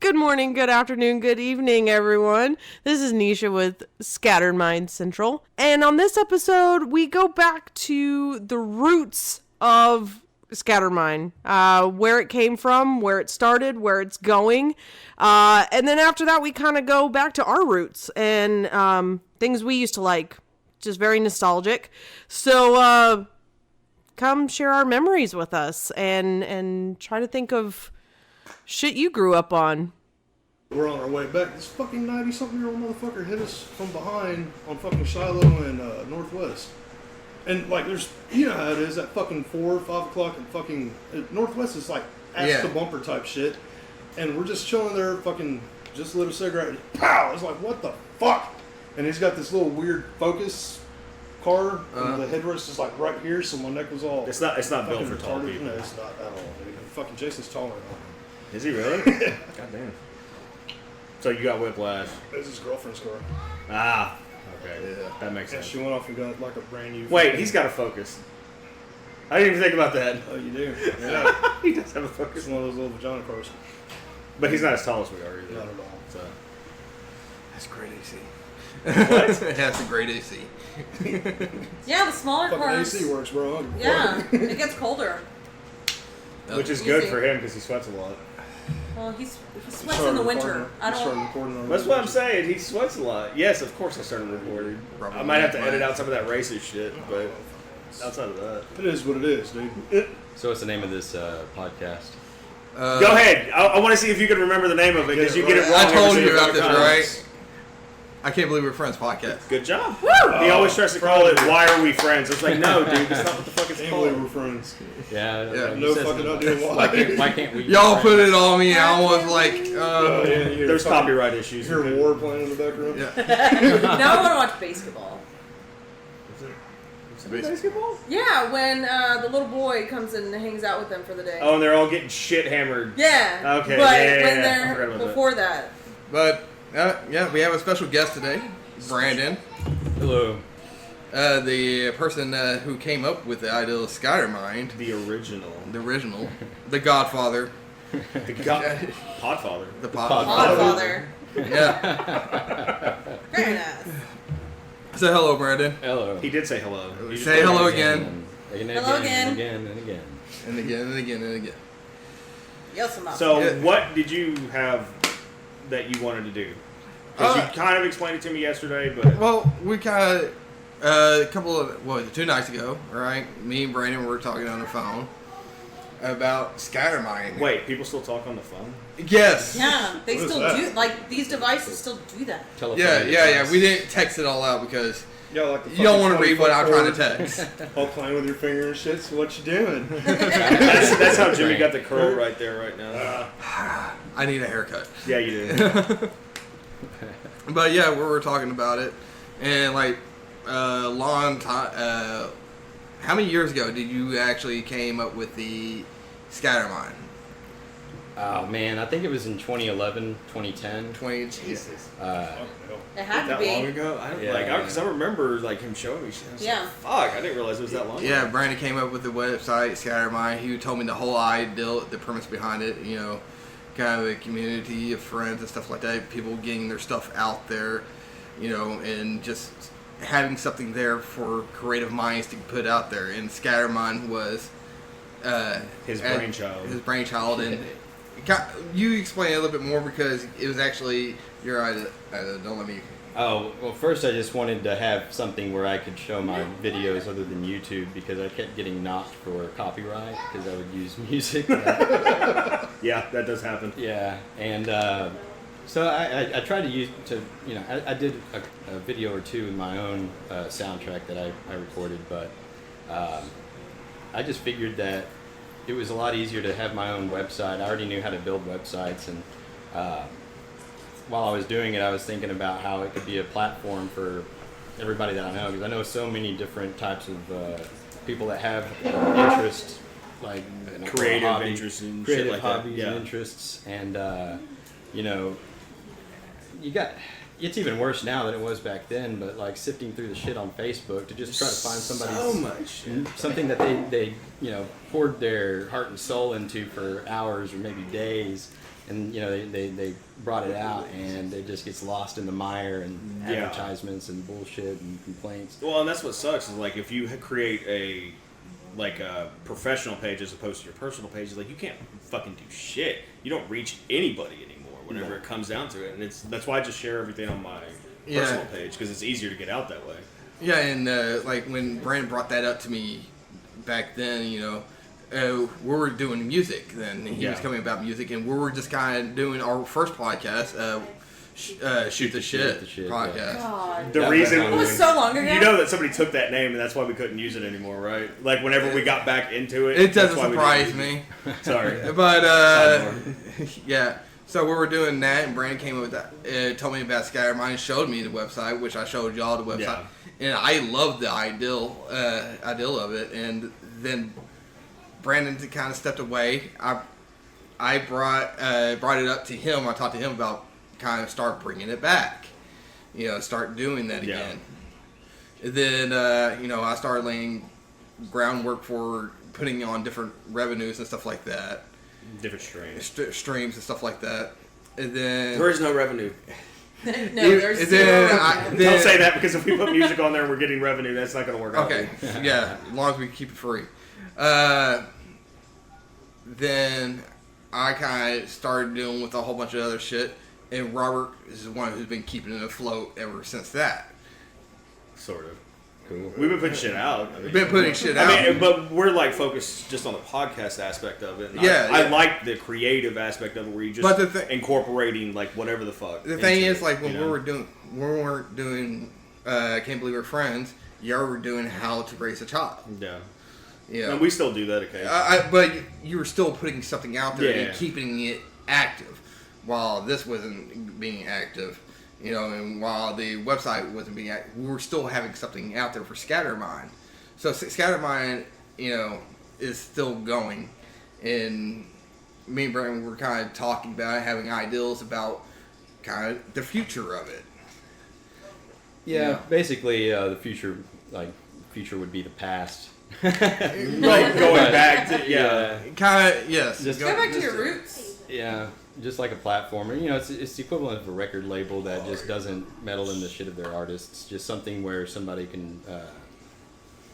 Good morning, good afternoon, good evening, everyone. This is Nisha with Scattered Mind Central. And on this episode, we go back to the roots of Scattered Mind, where it came from, where it started, where it's going. And then after that, we kind of go back to our roots and things we used to like. Just very nostalgic. So come share our memories with us and try to think of shit you grew up on. We're on our way back. This fucking 90-something-year-old motherfucker hit us from behind on fucking Shiloh and Northwest. And, like, there's, you know how it is, that fucking 4 or 5 o'clock and fucking, Northwest is like ass to bumper type shit. And we're just chilling there, fucking, just lit a cigarette, and pow! It's like, what the fuck? And he's got this little weird Focus car, and the headrest is like right here, so my neck was all... It's not built for tall people. No, it's not at all, dude. Fucking Jason's taller than I am. Is he really? God damn. So you got whiplash. This is his girlfriend's car. Ah, okay. Yeah. That makes sense. She went off and got like a brand new... Wait, he's got a Focus. I didn't even think about that. Oh, you do? Yeah. He does have a Focus. It's one of those little vagina cars. But he's not as tall as we are either. Not at all. So. That's great AC. What? It has a great AC. Yeah, the smaller Fucking cars. AC works, bro. Yeah, it gets colder. Which is good for him because he sweats a lot. Well, he sweats in the winter. I don't. That's what I'm saying. He sweats a lot. Yes, of course I started recording. Probably I might have to edit out some of that racist shit, but outside of that. It is what it is, dude. So what's the name of this podcast? Go ahead. I want to see if you can remember the name of it because you get it wrong. I told every you about single this, time. right? I can't believe we're friends podcast. Good job. Woo! He always tries to call it, why are we friends? It's like, no, dude, that's not what the fuck it's Can't called. believe we're friends. Yeah. No fucking idea Why why. can't we? Y'all put it on me. I was like, There's copyright issues. You hear war playing in the background? yeah. Now I want to watch basketball. Basketball? Yeah, when the little boy comes in and hangs out with them for the day. Oh, and they're all getting shit hammered. Yeah. Okay, But yeah, when I forgot they're about before that. But yeah, we have a special guest today, Brandon. Hello. The person who came up with the idea of Scattermind. The original. The Godfather. The Podfather. The Podfather. Yeah. Very nice. Say hello, Brandon. Hello. He did say hello. He Say just- hello again. Hello again. And again. And again and again and again. Yes, I'm up. So, Yeah. what did you have that you wanted to do? Because you kind of explained it to me yesterday, but... Well, we kind of, 2 nights ago, right? Me and Brandon were talking on the phone about Scattermind. Wait, people still talk on the phone? Yes. Yeah, they What is still that? do. Like, these devices still do that. Yeah. We didn't text it all out because Yeah, like the you don't want to fucking read what I'm trying to 24 text. all playing with your finger and shit, so what you doing? That's how Jimmy got the curl right there right now. I need a haircut. Yeah, you do. But yeah, we were talking about it, and like long time. How many years ago did you actually came up with the Scattermind? Oh man, I think it was in 2011, 2010. 20. Jesus. It had to That be. long ago? Because I remember like him showing me shit. I was Yeah. like, fuck, I didn't realize it was that long Yeah, ago. Brandon came up with the website Scattermind. He told me the whole idea, the premise behind it. You know, kind of a community of friends and stuff like that. People getting their stuff out there. You know, and just having something there for creative minds to put out there. And Scattermind was His brainchild. And you explain it a little bit more because it was actually your idea. Don't let me. Oh, well, first I just wanted to have something where I could show my videos other than YouTube because I kept getting knocked for copyright because I would use music. Yeah, that does happen. Yeah, and so I tried to use I did a video or two in my own soundtrack that I recorded, but I just figured that it was a lot easier to have my own website. I already knew how to build websites, and while I was doing it, I was thinking about how it could be a platform for everybody that I know, because I know so many different types of people that have interests, like Creative interests and shit like that. hobbies Yeah. and interests, and it's even worse now than it was back then, but like sifting through the shit on Facebook to just try to find something that they poured their heart and soul into for hours or maybe days, and they brought it out, and it just gets lost in the mire and advertisements and bullshit and complaints. Well, and that's what sucks is like if you create a professional page as opposed to your personal page, like you can't fucking do shit. You don't reach anybody anymore whenever it comes down to it, and that's why I just share everything on my personal page because it's easier to get out that way. Yeah, and like when Brandon brought that up to me back then, we were doing music then. He was coming about music, and we were just kind of doing our first podcast, Shoot the Shit podcast. Yeah. God. The reason it was so long ago. You know that somebody took that name, and that's why we couldn't use it anymore, right? Like whenever we got back into it, it doesn't surprise me. Sorry, but yeah. So we were doing that, and Brandon came up with that. Told me about Scattermind, showed me the website, which I showed y'all the website, and I loved the ideal of it. And then Brandon kind of stepped away. I brought it up to him. I talked to him about kind of start bringing it back, start doing that again. And then I started laying groundwork for putting on different revenues and stuff like that. Different streams and stuff like that. And then there is no revenue. No, there's zero revenue. Don't say that because if we put music on there and we're getting revenue, that's not going to work out. Okay, yeah, as long as we keep it free. Then I kind of started dealing with a whole bunch of other shit, and Robert is the one who's been keeping it afloat ever since that. Sort of. Cool. We've been putting shit out. But we're like focused just on the podcast aspect of it. And I like the creative aspect of it where you just incorporating like whatever the fuck. The thing is, like when we weren't doing Can't Believe We're Friends, you were doing How to Raise a Child. Yeah. Yeah. And we still do that occasionally. But you were still putting something out there and keeping it active, while this wasn't being active. And while the website wasn't being active, we were still having something out there for Scattermind. So Scattermind, is still going. And me and Brandon were kind of talking about it, having ideals about kind of the future of it. Yeah, basically the future would be the past. Like going back to, kind of, yes. Just go back to your roots. Yeah. Just like a platformer, it's the equivalent of a record label that just doesn't meddle in the shit of their artists. Just something where somebody can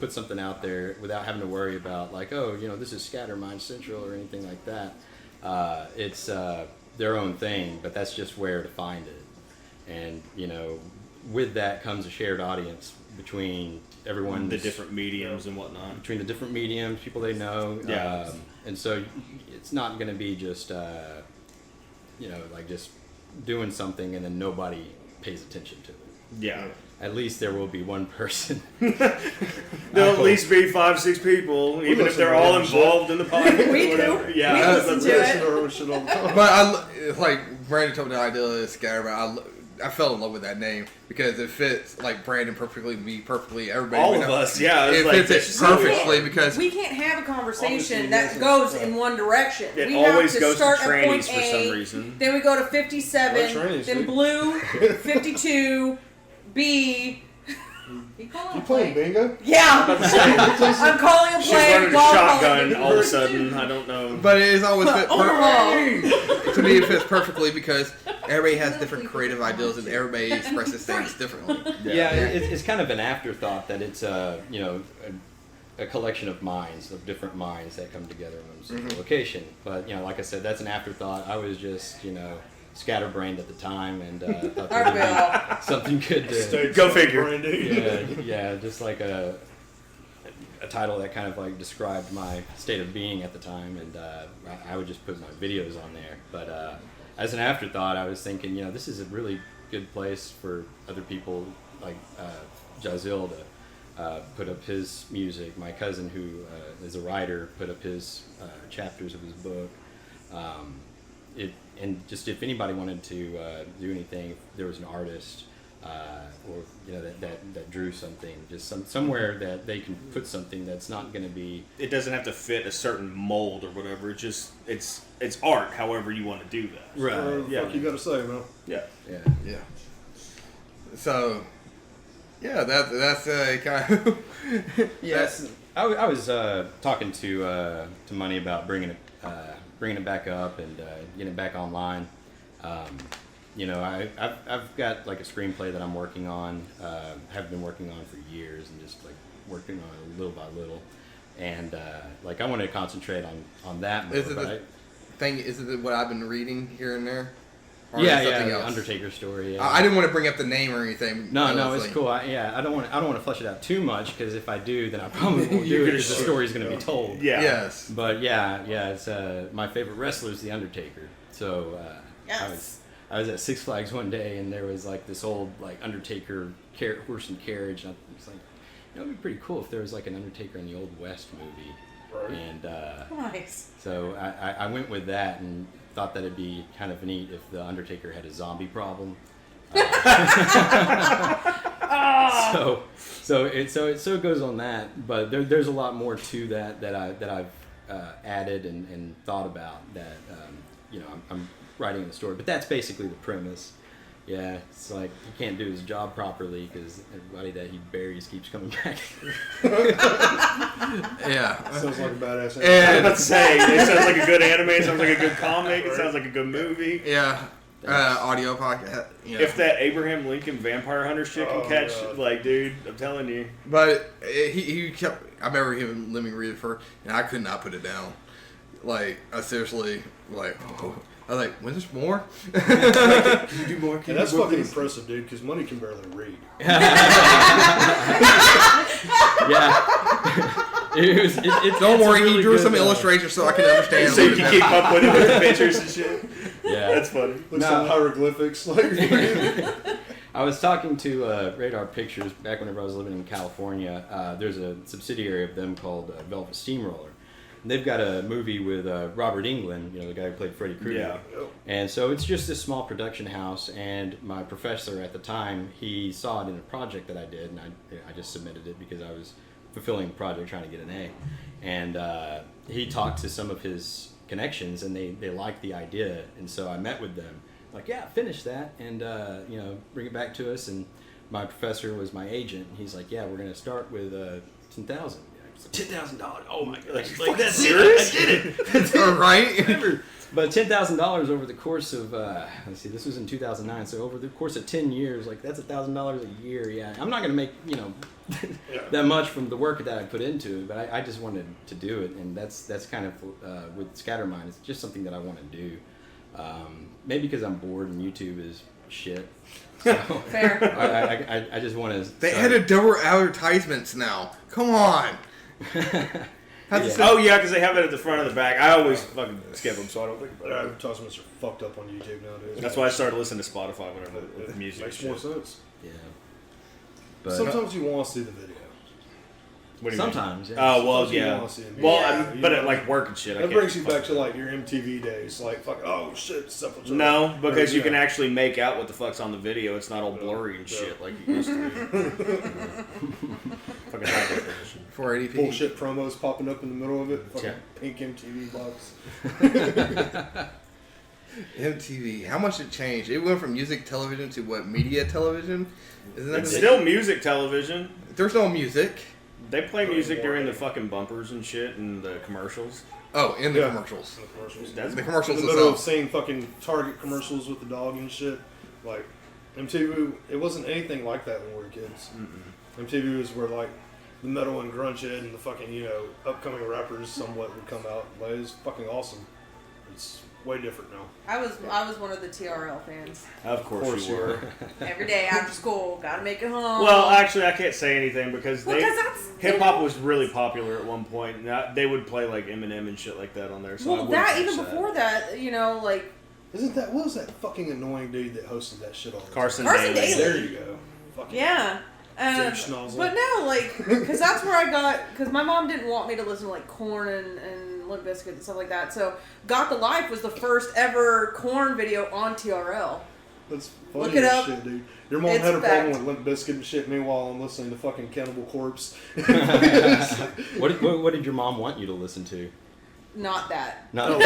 put something out there without having to worry about like, this is Scattermind Central or anything like that. It's their own thing, but that's just where to find it. And with that comes a shared audience between everyone, the different mediums and whatnot. Between the different mediums, people they know, and so it's not going to be just. Like just doing something and then nobody pays attention to it. Yeah. At least there will be one person. There'll at least be 5-6 people, even if they're all involved in the podcast. We do. Yeah. We listen to it. But like Brandon told me the idea of Scattermind. I fell in love with that name because it fits like Brandon perfectly, me perfectly, everybody. All of us, yeah. It fits it perfectly because we can't have a conversation that goes in one direction. It we always have to goes start to at point trannies for A, some reason. Then we go to 57, then blue, 52, B. You playing bingo? Yeah. I'm calling a She's play. running a shotgun all of a sudden. I don't know. But it is always fit perfectly. To me, it fits perfectly because everybody has different creative ideals and everybody expresses things differently. Yeah, it's kind of an afterthought that it's a collection of minds, of different minds that come together in a single location. But like I said, that's an afterthought. I was just scatterbrained at the time and thought there would be something good to go figure. Yeah, just like a title that kind of like described my state of being at the time, and I would just put my videos on there. But as an afterthought, I was thinking, this is a really good place for other people like Jazil to put up his music. My cousin, who is a writer, put up his chapters of his book. And just if anybody wanted to do anything, if there was an artist or that drew something, just somewhere that they can put something that's not going to be. It doesn't have to fit a certain mold or whatever. It's art. However you want to do that. Right. Fuck you got to say, man. Yeah. So. Yeah, that's kind of. Yes, I was talking to Money about bringing bringing it back up and getting it back online. You know, I've got like a screenplay that I'm working on, have been working on for years, and just like working on it little by little. And like I want to concentrate on that more. Is it what I've been reading here and there? Or Yeah, something yeah, else? Undertaker story. Yeah. I didn't want to bring up the name or anything. No, it's cool. I don't want to flesh it out too much because if I do, then I probably won't do it because the story's going to be told. Yeah. Yes. But yeah, it's my favorite wrestler is the Undertaker. So Yes. I was at Six Flags one day and there was like this old like Undertaker horse and carriage. And I was like, you know, it'd be pretty cool if there was like an Undertaker in the Old West movie. Right. And Nice. so I went with that and thought that it'd be kind of neat if the Undertaker had a zombie problem. So it goes on that, but there's a lot more to that I've added and thought about that you know I'm writing the story. But that's basically the premise. Yeah, it's like he can't do his job properly because everybody that he buries keeps coming back. Yeah. Sounds like a badass anime. I was about to say, it sounds like a good anime, it sounds like a good comic, it sounds like a good movie. Yeah. Audio podcast. You know. If that Abraham Lincoln vampire hunter shit can catch, like, dude, I'm telling you. But he kept. I remember him let me read it first, and I could not put it down. Like I seriously like. I was like, when's this more? Can you do more? And that's fucking impressive, dude, because money can barely read. Yeah. Don't worry, really he drew good, some illustrations so I can understand. So you can keep up with it with the pictures and shit. Yeah. That's funny. Looks like hieroglyphics. Like, I was talking to Radar Pictures back whenever I was living in California. There's a subsidiary of them called Velvet Steamroller. And they've got a movie with Robert Englund, you know, the guy who played Freddy Krueger. Yeah. And so it's just this small production house, and my professor at the time, he saw it in a project that I did, and I just submitted it because I was fulfilling the project, trying to get an A. And he talked to some of his connections, and they liked the idea, and so I met with them. Like, yeah, finish that, and you know, bring it back to us. And my professor was my agent, and he's like, yeah, we're going to start with $10,000. $10,000. Oh my gosh! Like that's serious? I did it. That's all right. But $10,000 over the course of let's see, this was in 2009. So over the course of 10 years, like that's $1,000 a year. Yeah, I'm not gonna make that much from the work that I put into it, but I just wanted to do it, and that's kind of with Scattermind. It's just something that I want to do. Maybe because I'm bored and YouTube is shit. So Fair. I just want to. They had a double advertisements now. Come on. Oh yeah, because they have it at the front and the back. I always fucking skip them, so I don't think about their it. advertisements are fucked up on YouTube nowadays. That's why I started listening to Spotify whenever the It music makes shit. more sense. Yeah. But Sometimes you want to see the video. What do you mean? sometimes, yeah. Oh well, Sometimes you yeah. wanna see it. Well, Yeah. but at like work and shit, I That can't brings you back fucking- to like your MTV days, like fuck. Oh shit, stuff. No, because you can Yeah. actually make out what the fuck's on the video. It's not all blurry and Yeah. shit like it used to be. Fucking high definition. 480p. bullshit promos popping up in the middle of it. Fucking Yeah. pink MTV box. MTV. How much it changed? It went from music television to what? Media television? Isn't that It's the- still music television. There's no music. They play music during the fucking bumpers and shit and the commercials. Oh, in the Yeah. commercials. In the commercials. That's The In commercials the middle of itself. seeing fucking Target commercials with the dog and shit, like MTV, it wasn't anything like that when we were kids. MTV was where like the metal and grunge shit and the fucking upcoming rappers somewhat would come out. Like, it was fucking awesome. It's way different now. I was one of the TRL fans. Of course you were. Every day after school, gotta make it home. Well, actually, I can't say anything because Well, 'cause that's- hip hop was really popular at one point. And they would play like Eminem and shit like that on there. So I well, wouldn't that touch even that. before that, like What was that fucking annoying dude that hosted that shit all the time? Carson Carson Daly. Daly. There you go. Fucking yeah. Dave Schnozzle. But no, like, because that's where I got, because my mom didn't want me to listen to like Korn and Limp Bizkit and stuff like that. So Got the Life was the first ever Korn video on TRL. That's funny Look it as up. shit, dude. Your mom It's had a fact. problem with Limp Bizkit and shit. Meanwhile, I'm listening to fucking Cannibal Corpse. What did your mom want you to listen to? not that. No.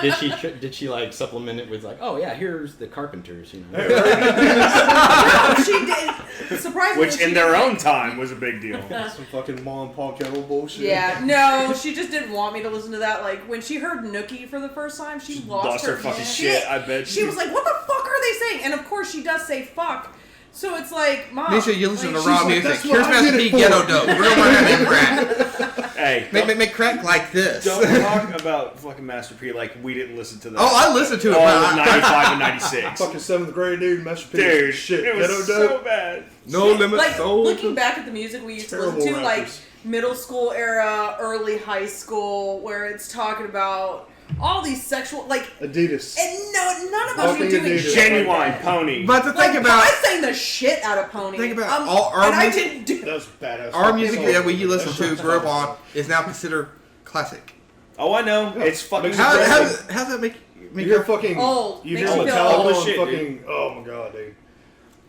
Did she like supplement it with like, oh yeah, here's the Carpenters, you know? No, she did. Surprisingly, Which she in their didn't, own like- time was a big deal. Some fucking mom and pop kettle bullshit. Yeah, no, she just didn't want me to listen to that. Like, when she heard Nookie for the first time, she lost her fucking shit. shit, I bet. She was like, what the fuck are they saying? And of course, she does say fuck. So it's like, Mom. Nisha, you listen like, to raw she's like, music. "That's what Here's I Master did P it for." ghetto dope. We don't want to have crack. Hey, Make crack like this. don't talk about fucking Master P like we didn't listen to that. Oh, I listened to it. all but of I- 95 and 96. Fucking 7th grade, dude. Master P. Dude, Shit. it was Ghetto so dope. bad. No limit Like, soul. looking back at the music we used to listen to, Terrible like, rappers. middle school era, early high school, where it's talking about all these sexual, like, Adidas. and none of us Fucking were doing Adidas. shit Genuine like that. pony. But to Like, think about, I sang the shit out of Pony. Think about all our and I music- didn't do. That was badass. our music Fucking that we song. listen That to, shit's grew up awesome. on, is now considered classic. Oh, I know. It's fucking How- crazy. How's that make You hear you fucking Old. You Makes hear you feel Metallica old. on Shit, fucking. Oh my god, dude.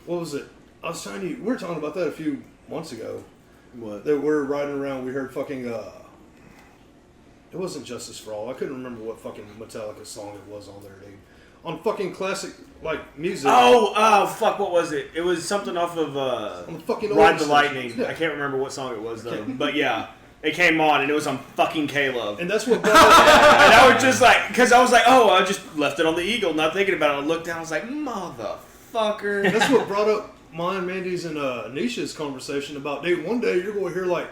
What was it? I was telling you. We were talking about that a few months ago. What? That we were riding around. We heard fucking. It wasn't Justice for All. I couldn't remember what fucking Metallica song it was on there, dude. On fucking classic like music. Oh, fuck, what was it? It was something off of On the fucking Ride old the station. Lightning. Yeah. I can't remember what song it was, though. But yeah, it came on, and it was on fucking K-Love. And that's what brought up, And I was just like, because I was like, oh, I just left it on the Eagle, not thinking about it. I looked down, I was like, motherfucker. that's what brought up mine, Mandy's, and Nisha's conversation about, dude, one day you're going to hear like,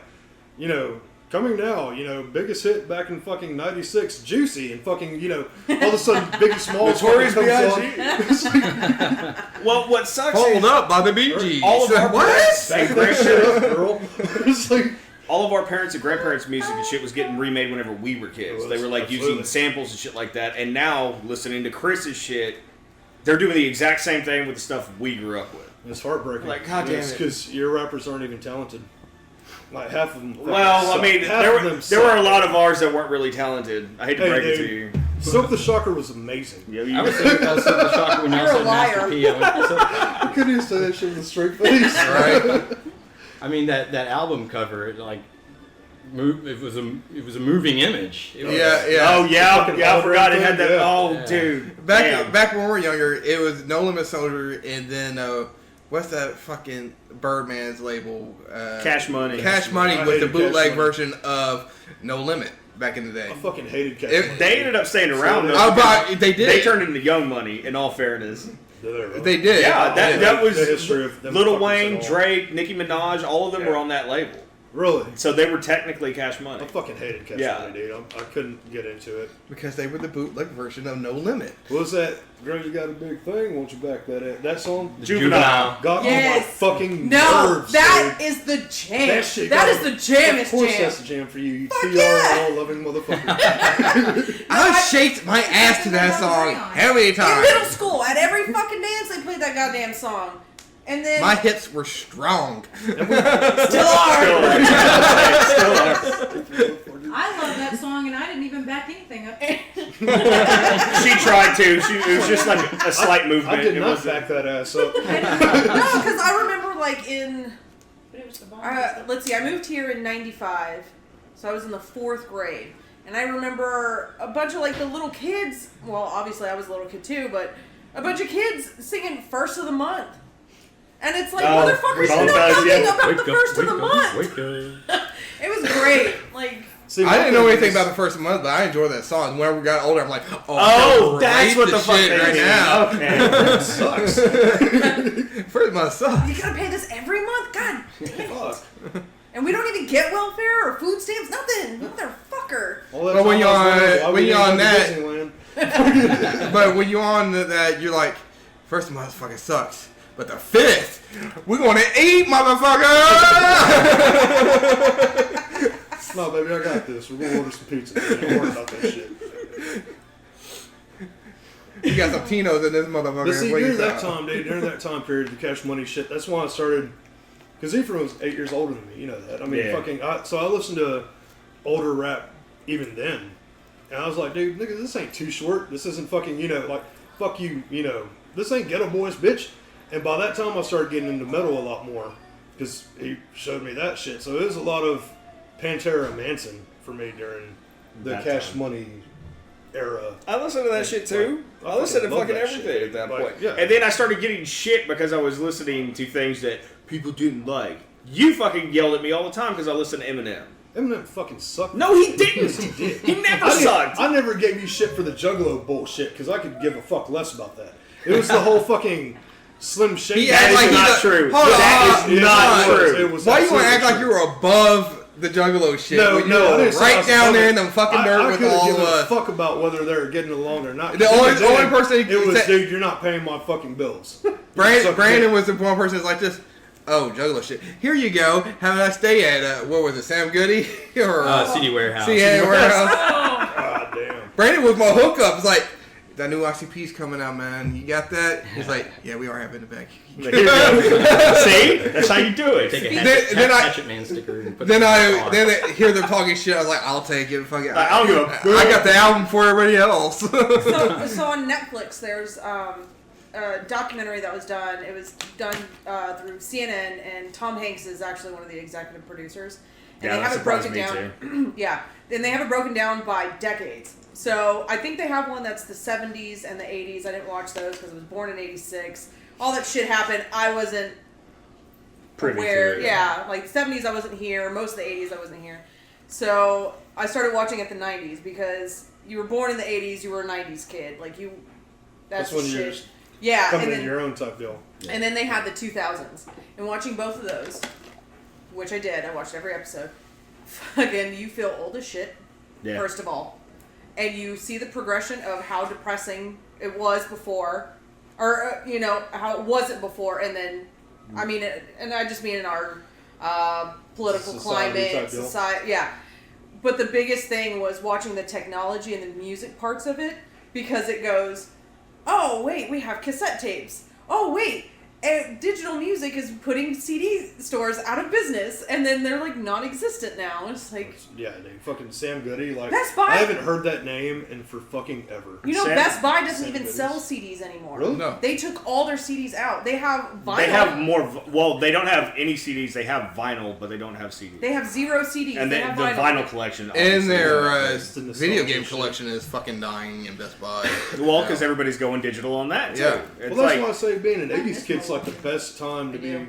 you know, coming now, you know, biggest hit back in fucking '96, Juicy, and fucking, you know, all of a sudden Biggie Smalls Notorious fucking comes on. B.I.G.. It's like, Well, what sucks Hold is up by the Bee Gees. all of our What? parents, back that shit up, girl. It's like, all of our parents and grandparents' music and shit was getting remade whenever we were kids. It was, They were like absolutely. using samples and shit like that. And now, listening to Chris's shit, they're doing the exact same thing with the stuff we grew up with. it's heartbreaking. Like, God damn it. Because your rappers aren't even talented. Like, half of them. fucking Well, I suck. mean, Half there of were them a suck. lot of ours that weren't really talented. I hate to Hey, break it dude. to you. Silk the Shocker was amazing. Yeah, you I was thinking about Silver Shocker when y'all You're a said Master liar. P. I couldn't even say that shit with a straight face. Right. I mean that album cover, it like, it was a moving image. It was, Yeah, yeah. Oh, yeah, Fucking yeah, I forgot it Goldberg had that. thing, yeah. Oh, Yeah. dude. Damn. Back when we were younger, it was No Limit Soldier, and then what's that fucking Birdman's label? Cash Money. Cash Money I was the hated Cash bootleg Money. version of No Limit back in the day. I fucking hated Cash It- Money. They ended up staying around, though. Oh, because but they did. They turned into Young Money, in all fairness. They did. Yeah, that was the history of them Lil fuckers Wayne, at all. Drake, Nicki Minaj, all of them were on that label. Really? So they were technically Cash Money. I fucking hated Cash Yeah. Money, dude. I couldn't get into it. Because they were the bootleg version of No Limit. What was that? Girl, you got a big thing. Won't you back that song? Juvenile. Got Yes. on my fucking No, nerves, that dude. is the jam. That shit. That got- is the jam. Of course, jam. that's the jam for you. You Fuck TR yeah. all loving motherfucker. I shaked my ass to that song how many In times? middle school, at every fucking dance, they played that goddamn song. And then My hips were strong. still are. I love that song, and I didn't even back anything up. She tried to. It was just like a slight movement. I did It not wasn't- back that ass up. No, because I remember like in But it was the bomb. let's see, I moved here in '95, so I was in the 4th grade, and I remember a bunch of like the little kids. Well, obviously I was a little kid too, but a bunch of kids singing "First of the Month," and it's like, Oh, motherfuckers, you all know does, nothing yeah. about the first of the month. wake up. It was great. Like, See, I didn't know anything about the first month, but I enjoyed that song. Whenever we got older, I'm like, Oh, I that's hate what the this fuck shit they right mean. now. Okay. It sucks. First month sucks. you gotta pay this every month? God damn it. Fuck. And we don't even get welfare or food stamps, nothing. Motherfucker. All that But when time you're I was on- little, I when you're wouldn't on even that- go to Disneyland. But when you're on that, you're like, first month fucking sucks. But the 5th, we're gonna eat, motherfucker! No, baby, I got this. We're gonna order some pizza. Don't worry about that shit. You got some Tinos in this motherfucker. But see, What during you that thought? time, dude, during that time period, the Cash Money shit, that's why I started. Because Ephraim was 8 years older than me, you know that. I mean, Yeah. so I listened to older rap even then. And I was like, dude, nigga, this ain't too short. This isn't fucking, like, fuck you, this ain't Ghetto Boys, bitch. And by that time, I started getting into metal a lot more. Because he showed me that shit. So it was a lot of Pantera and Manson for me during the That Cash time. Money era. I listened to that shit too. Like, I listened to love fucking that everything shit. at that Like, point. yeah. And then I started getting shit because I was listening to things that people didn't like. You fucking yelled at me all the time because I listened to Eminem. Eminem fucking sucked. No, he didn't. Yes, he did. He never I didn't- sucked. I never gave you shit for the Juggalo bullshit because I could give a fuck less about that. It was the whole fucking Slim Shady. He acts That like is he's not a- true. Hold on, That is It not was- true. it was Why you want to absolutely act like true. you were above the Juggalo shit? No, when you no, I were didn't say I right was down above there it. in the fucking dirt I with could've all given of a us. fuck about whether they're getting along or not. The only Then, person it was, said- dude, you're not paying my fucking bills. Brandon was the one person that's like this. Oh, Juggalo shit. Here you go. Have a nice day at what was it, Sam Goody or CD Warehouse. CD Warehouse. God damn. Brandon was my hookup. It's like that new ICP's coming out, man. You got that? He's like, yeah, we are having it back. Here you go. See? That's how you do it. Take a Then I- Hatchet Man sticker and put Then it in I the car. then I hear them talking shit. I was like, I'll take it. Fuck it. I don't give a I got the album for everybody else. So on Netflix, there's a documentary that was done. It was done through CNN, and Tom Hanks is actually one of the executive producers. And Yeah, they that have it broken surprised me down. Yeah, and they have it broken down by decades. So I think they have one that's the 70s and the 80s. I didn't watch those because I was born in '86. All that shit happened. I wasn't Privy to aware. it. Yeah, like 70s I wasn't here. Most of the 80s I wasn't here. So I started watching at the 90s because you were born in the 80s. You were a 90s kid. Like you. That's when the you're shit. just Yeah, coming and in then, your own type deal. and then they had the 2000s. And watching both of those, which I did, I watched every episode. Fucking, you feel old as shit, Yeah. first of all. And you see the progression of how depressing it was before, or, how it wasn't before, and then, I mean, and I just mean in our political Society type climate, deal. society, yeah. But the biggest thing was watching the technology and the music parts of it, because it goes, oh, wait, we have cassette tapes. Oh, wait, digital music is putting CD stores out of business, and then they're like non-existent now. It's like, Yeah, dude. Fucking Sam Goody. Like, Best Buy- I haven't heard that name in for fucking ever. Best Buy doesn't Sam even Goodies. sell CDs anymore. Really? No. They took all their CDs out. They have vinyl. They have more. Well, they don't have any CDs. They have vinyl, but they don't have CDs. They have 0 CDs. and they the have vinyl collection. And obviously, their It's the video nostalgia game shit. collection is fucking dying in Best Buy. Well, because everybody's going digital on that too. Yeah. It's Well, that's like why I say being an 80s kid's like the best time to be do.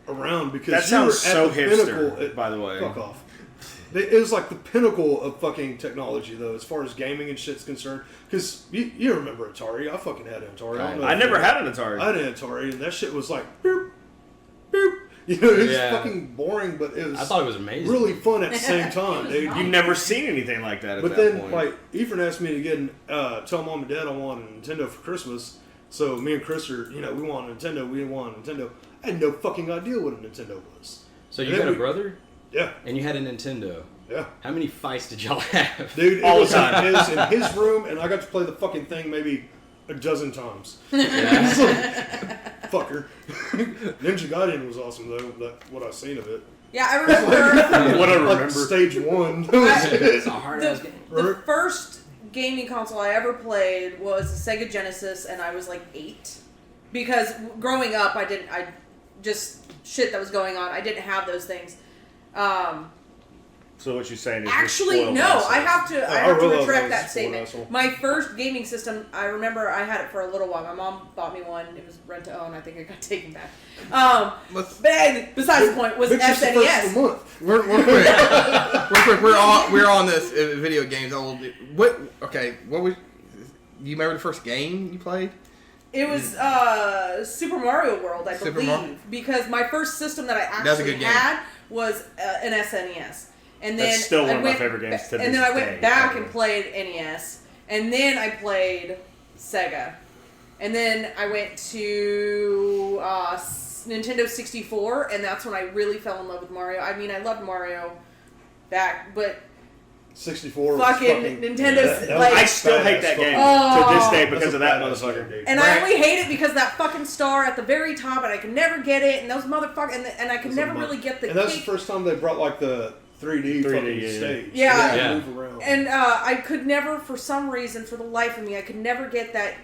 around because that you sounds were so at the hipster. pinnacle. By the way, Fuck off. It was like the pinnacle of fucking technology, though, as far as gaming and shit's concerned. Because you remember Atari. I fucking had an Atari. I don't know I if never you- had an Atari. I had an Atari, and that shit was like, boop, boop. You know, it was Yeah. fucking boring, but it was I thought it was amazing. really fun at the same time, dude. You've never seen anything like that at But that then, point. like, Ethan asked me to get tell mom and dad I want a Nintendo for Christmas. So me and Chris are, we want a Nintendo. We want a Nintendo. I had no fucking idea what a Nintendo was. So you And then had a we- brother, Yeah, and you had a Nintendo. yeah. How many fights did y'all have? Dude, it All the was time. in his room, and I got to play the fucking thing maybe a dozen times. Fucker. Ninja Gaiden was awesome, though, what I've seen of it. Yeah, I remember what I Like remember. stage one. It's a hard ass game. the first gaming console I ever played was a Sega Genesis, and I was like 8. Because growing up, I just shit that was going on. I didn't have those things. So what you're saying is Actually, you're spoiled no. assholes. I have to. I I have to realize I retract was that a spoiled statement. asshole. My first gaming system, I remember I had it for a little while. My mom bought me one. It was rent to own. I think it got taken back. Let's- But besides the point was It's just the first of SNES. the month. We're quick. We're on this video games. What was? You remember the first game you played? It was Super Mario World, I Super believe, Mario? because my first system that I That's a actually good game. had was an SNES. And then That's still I one of my went favorite games to And this then I went day, back probably. and played NES, and then I played Sega, and then I went to Nintendo 64, and that's when I really fell in love with Mario. I mean, I loved Mario back, but 64 Fucking was Nintendo's, that was like- I still hate badass that game fucking- to this day That's because a of that badass motherfucker. game, dude. and I only hate it because that fucking star at the very top, and I could never get it, and those motherfuckers, and I could It's a never month. really get the And that's the kick. first time they brought like the 3D, 3D, fucking yeah. stage. Yeah. Yeah. Move around. And I could never, for some reason, for the life of me, I could never get that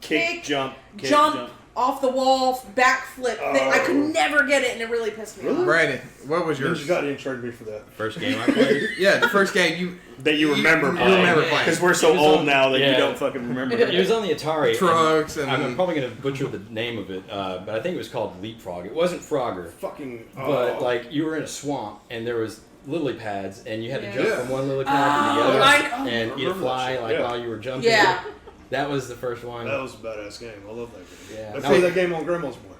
Kick, jump, kick, jump, jump. off the wall backflip thing. I could never get it, and it really pissed me off. Brandon, what was yours? You got to trade me for that. First game I played. Yeah, the first game that you remember you playing. remember playing. Because we're so It was old on- now that yeah. you don't fucking remember. It was on the Atari. Trucks and and- I'm probably gonna butcher the name of it, but I think it was called Leapfrog. It wasn't Frogger, Fucking. but like you were in a swamp and there was lily pads and you had to jump Yeah. from one lily pad to the other and eat a remember that fly shit, like yeah. while you were jumping. Yeah. That was the first one. That was a badass game. I love that game. Yeah. I played that game on Grandma's board.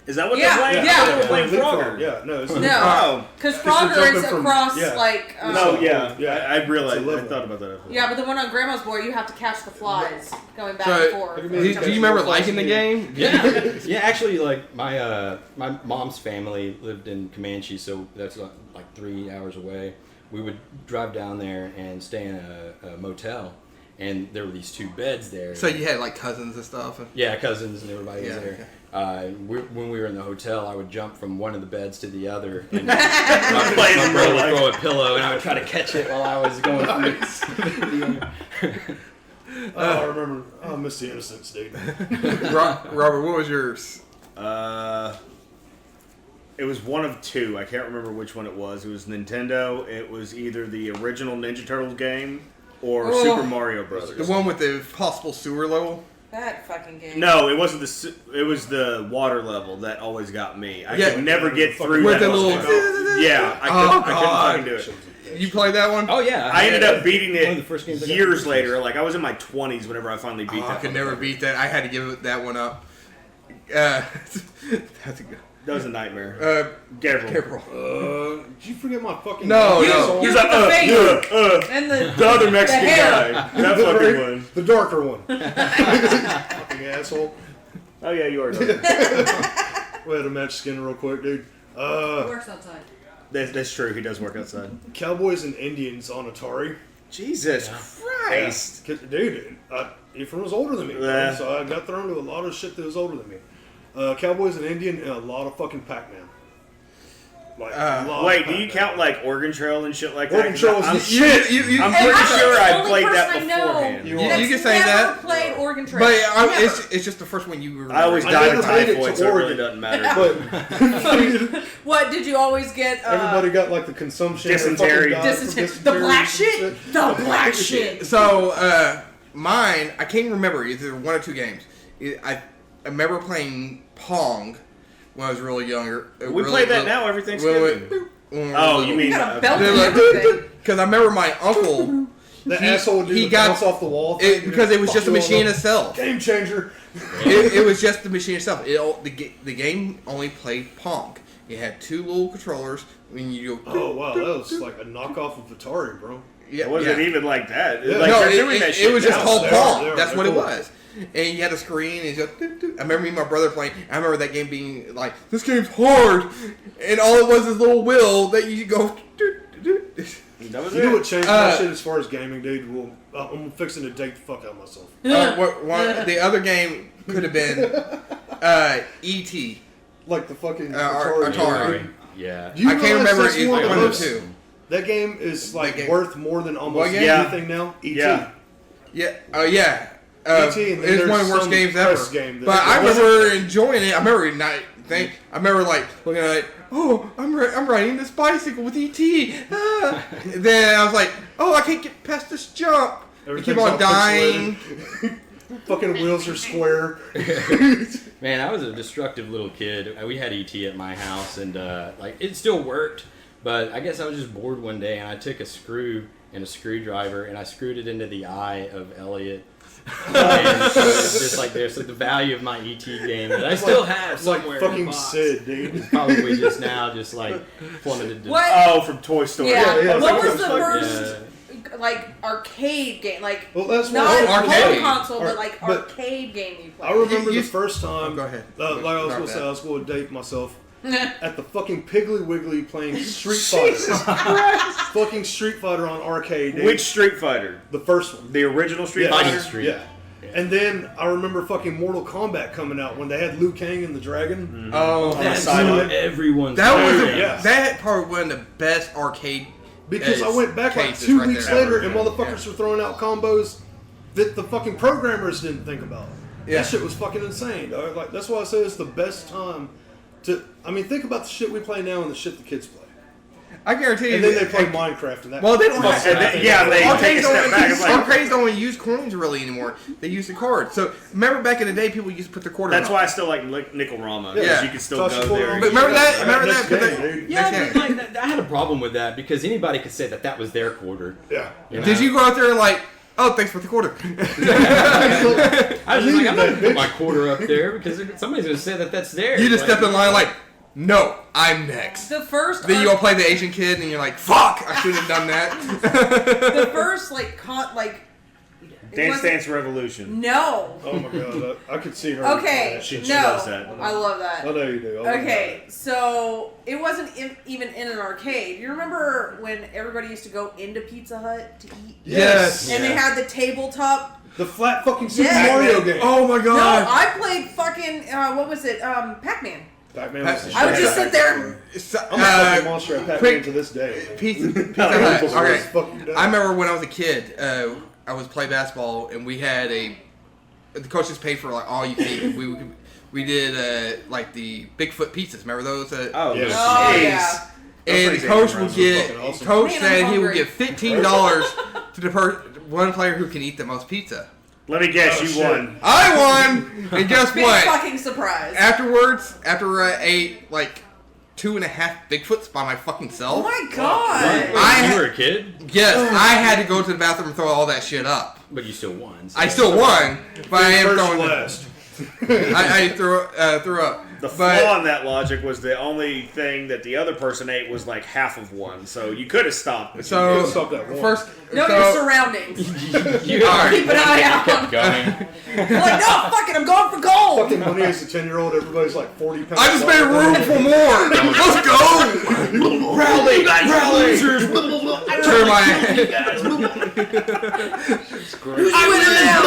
Is that what Yeah, they're playing? yeah. I thought they were playing Leapfrog. Frogger. Yeah, no, it's No. Oh. Because you're Frogger jumping is from- across, yeah. like... No, yeah. Yeah. I realized. It's a I level. thought about that. Yeah, but the one on Grandma's board, you have to catch the flies going back So, and forth. do Do you remember liking the game? Yeah, yeah. Actually, like my mom's family lived in Comanche, so that's like 3 hours away. We would drive down there and stay in a motel, and there were these 2 beds there. So you had like cousins and stuff. Yeah, cousins and everybody was Yeah, there. okay. When we were in the hotel, I would jump from one of the beds to the other, and Playing my in brother real would life. throw a pillow, and I would try to catch it while I was going through. I remember. I miss the innocence, dude. Robert, what was yours? It was one of 2. I can't remember which one it was. It was Nintendo. It was either the original Ninja Turtles game or Oh. Super Mario Brothers. The one with the possible sewer level? That fucking game. No, it wasn't it was the water level that always got me. I Yeah. could never get through With that. the little- Yeah, I Oh, couldn't God. fucking do it. You played that one? Oh yeah, I ended up beating One of the it first games I got years for later. Like I was in my 20s whenever I finally beat Oh, that. I could never motherfucker. beat that. I had to give that one up. That's a good. That was a nightmare. Gabriel. Careful. Did you forget my fucking? No, You- no. you He's with like, the face and the other Mexican hair. guy. That fucking one. The darker one. Fucking asshole. Oh yeah, you are. We had a match skin real quick, dude. Works outside. That's true. He does work outside. Cowboys and Indians on Atari. Jesus Christ. Dude, Ephraim was older than me, bro, Yeah. so I got thrown to a lot of shit that was older than me. Cowboys and Indian and a lot of fucking Pac-Man. Like, a lot Wait, of do you Pac-Man. count like Oregon Trail and shit like that? Oregon Trail was I'm, the shit. I'm And pretty I'm sure the I only played person that I know beforehand. You that's can say never that. played Oregon Trail. But Never. it's just the first one you were. I always I died of never made it typhoid, to so it really Oregon. doesn't matter. But What did you always get? everybody got like the consumption. or Dysentery. fucking died from Dysentery. The black and shit? The black shit. So, mine, I can't remember either 1 or 2 games. I remember playing Pong when I was really younger. We play that now every Thanksgiving. Oh, you mean You got a belt and They're like, everything. because I remember my uncle. The asshole dude he he got- bounce off the wall. thing, Because it was fuck just a you all machine up. itself. Game changer. It was just the machine itself. The game only played Pong. It had 2 little controllers. When you go, Oh wow, that was like a knockoff of Atari, bro. yeah, It wasn't yeah. even like that. Yeah. Like, No, they're doing that it shit was just now. called They are, Pong. they are. That's They're what it cool. was. And you had a screen, and you just, doo, doo. I remember me and my brother playing. I remember that game being like, this game's hard, and all it was is a little wheel that you go. Doo, doo, doo. That was You know what it. changed my shit as far as gaming, dude? Well, I'm fixing to date the fuck out of myself. The other game could have been E.T. Like the fucking Atari. Atari. Yeah. Do you I can't realize remember that's if one it's of 1 or those- 2. That game is like game- worth more than almost What game? anything now. E.T. Yeah. Yeah. Yeah. E.T. and then It's one of the there's worst some games ever. press game that- But I remember enjoying it. I remember I remember like looking at it. Oh, I'm riding this bicycle with ET. Ah. Then I was like, oh, I can't get past this jump. You keep Everything's on all dying. pixelated. Fucking wheels are square. Man, I was a destructive little kid. We had ET at my house, and like it still worked. But I guess I was just bored one day, and I took a screw and a screwdriver, and I screwed it into the eye of Elliot. And so it's just like there's like the value of my ET game that I still have It's like somewhere in the fucking box. Sid, dude. Probably just now, just like plummeted to What? Oh, from Toy Story. Yeah. yeah, What it's was the like- first like arcade game? Like Well, that's what not I home arcade. console, but Ar- like but- arcade game you I played. remember You- the first time. Go ahead. Like I was Not going to say, bad. I was going to date myself. At the fucking Piggly Wiggly playing Street Fighter. Fucking Street Fighter on arcade. Dude. Which Street Fighter? The first one. The original Street Yeah. Fighter? Fighting Street. Yeah. And then I remember fucking Mortal Kombat coming out when they had Liu Kang and the dragon. Oh, On That the side. blew everyone's that was mind. Yeah. that probably one of the best arcade. Because I went back like cases 2 right weeks there. later and motherfuckers were throwing out combos that the fucking programmers didn't think about. Yeah. That shit was fucking insane, dog. Like, that's why I say it's the best time to. I mean, think about the shit we play now and the shit the kids play. I guarantee you. And then they play Minecraft and that. Well, they don't have. They take a step back. It's like, Arcades don't even use coins really anymore. They use the cards. So remember back in the day, people used to put their quarter. that's why I still like Nickel-Rama, because Yeah. you can still Toss go your quarter there. on. But remember that? Remember Next that? game, dude. Yeah, Next but game. like, I had a problem with that because anybody could say that was their quarter. Yeah. You know? Did you go out there and like, oh, thanks for the quarter? I was just like, I'm not that gonna put bitch. my quarter up there because somebody's gonna say that that's theirs. You just Like, step in line like, no, I'm next. The first. Then you all play the Asian kid and you're like, fuck, I shouldn't have done that. The first it Dance wasn't- Dance Revolution. No. Oh my god, I could see her. Okay. She no. loves that. I love that. I know you do. I love Okay, so it wasn't even in an arcade. You remember when everybody used to go into Pizza Hut to eat? Yes. And they had the tabletop. that. The flat fucking Super Yeah. Mario game. Oh my No, god. I played fucking what was it? Pac-Man. Pac-Man was the shit. I would just sit there. And, I'm a fucking monster at Pac-Man quick- to this day. Pizza Pizza Hut. was Okay. fucking dumb. I remember when I was a kid, I was playing basketball and we had the coaches paid for like all you can eat. We did like the Bigfoot pizzas. Remember those? Oh, Yeah. oh jeez. yeah. And the Those coach things would are get. fucking awesome. Coach Man, I'm said he would hungry. give $15 to the one player who can eat the most pizza. Let me guess, Oh, you shit. won. I won, and guess Big what? fucking surprise. Afterwards, after I ate like 2.5 Bigfoots by my fucking Oh self. my god. I- you were a kid, Yes, I had to go to the bathroom and throw all that shit up. but you still won. So. I still won, but I am First throwing. last. I threw up. The But- flaw in that logic was the only thing that the other person ate was like half of one, so you could have stopped. but you So didn't stop that one. first, Know so, your surroundings. You Alright. Keep an eye out. kept going. You're like, no, fuck it, I'm going for gold. Fucking when he was a 10-year-old, everybody's like 40 pounds. I just made room for more. Let's go. Rally! Rally! Turn my. Who's winning now?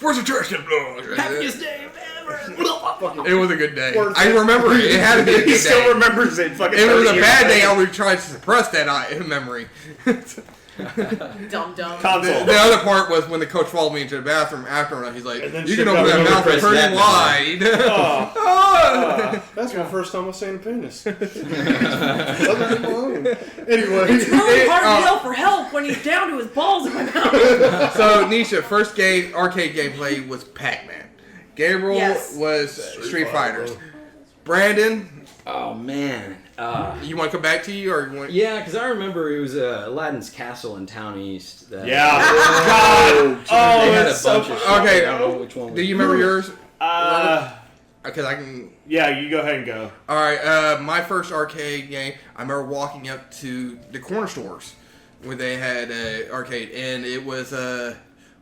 Where's the trash can blow? Happiest day of ever. It was a good day. Worth I it. remember it. It had to be a He good still day. remembers it. Fucking If it was 30 a years bad day, later. I would try to suppress that memory. Dumb. Console. The other part was when the coach followed me into the bathroom after, and he's like, And then "You shit can open got that really mouth pressed pretty that wide." Oh, That's my first time I've seen a penis. Other than my own. Anyway. It's really hard to yell for help when he's down to his balls in my mouth. So, Nisha, first game arcade gameplay was Pac-Man. Gabriel Yes. was Street Fighters. Brandon, Oh man. you want to come back to you, or you want? Yeah, because I remember it was Aladdin's Castle in Town East. That, yeah. God. Oh, They had a that's so bunch of fun. shit. Okay, I don't know which one. Do you remember yours? Because I can. Yeah, you go ahead and go. All right, my first arcade game. I remember walking up to the corner stores where they had an arcade, and it was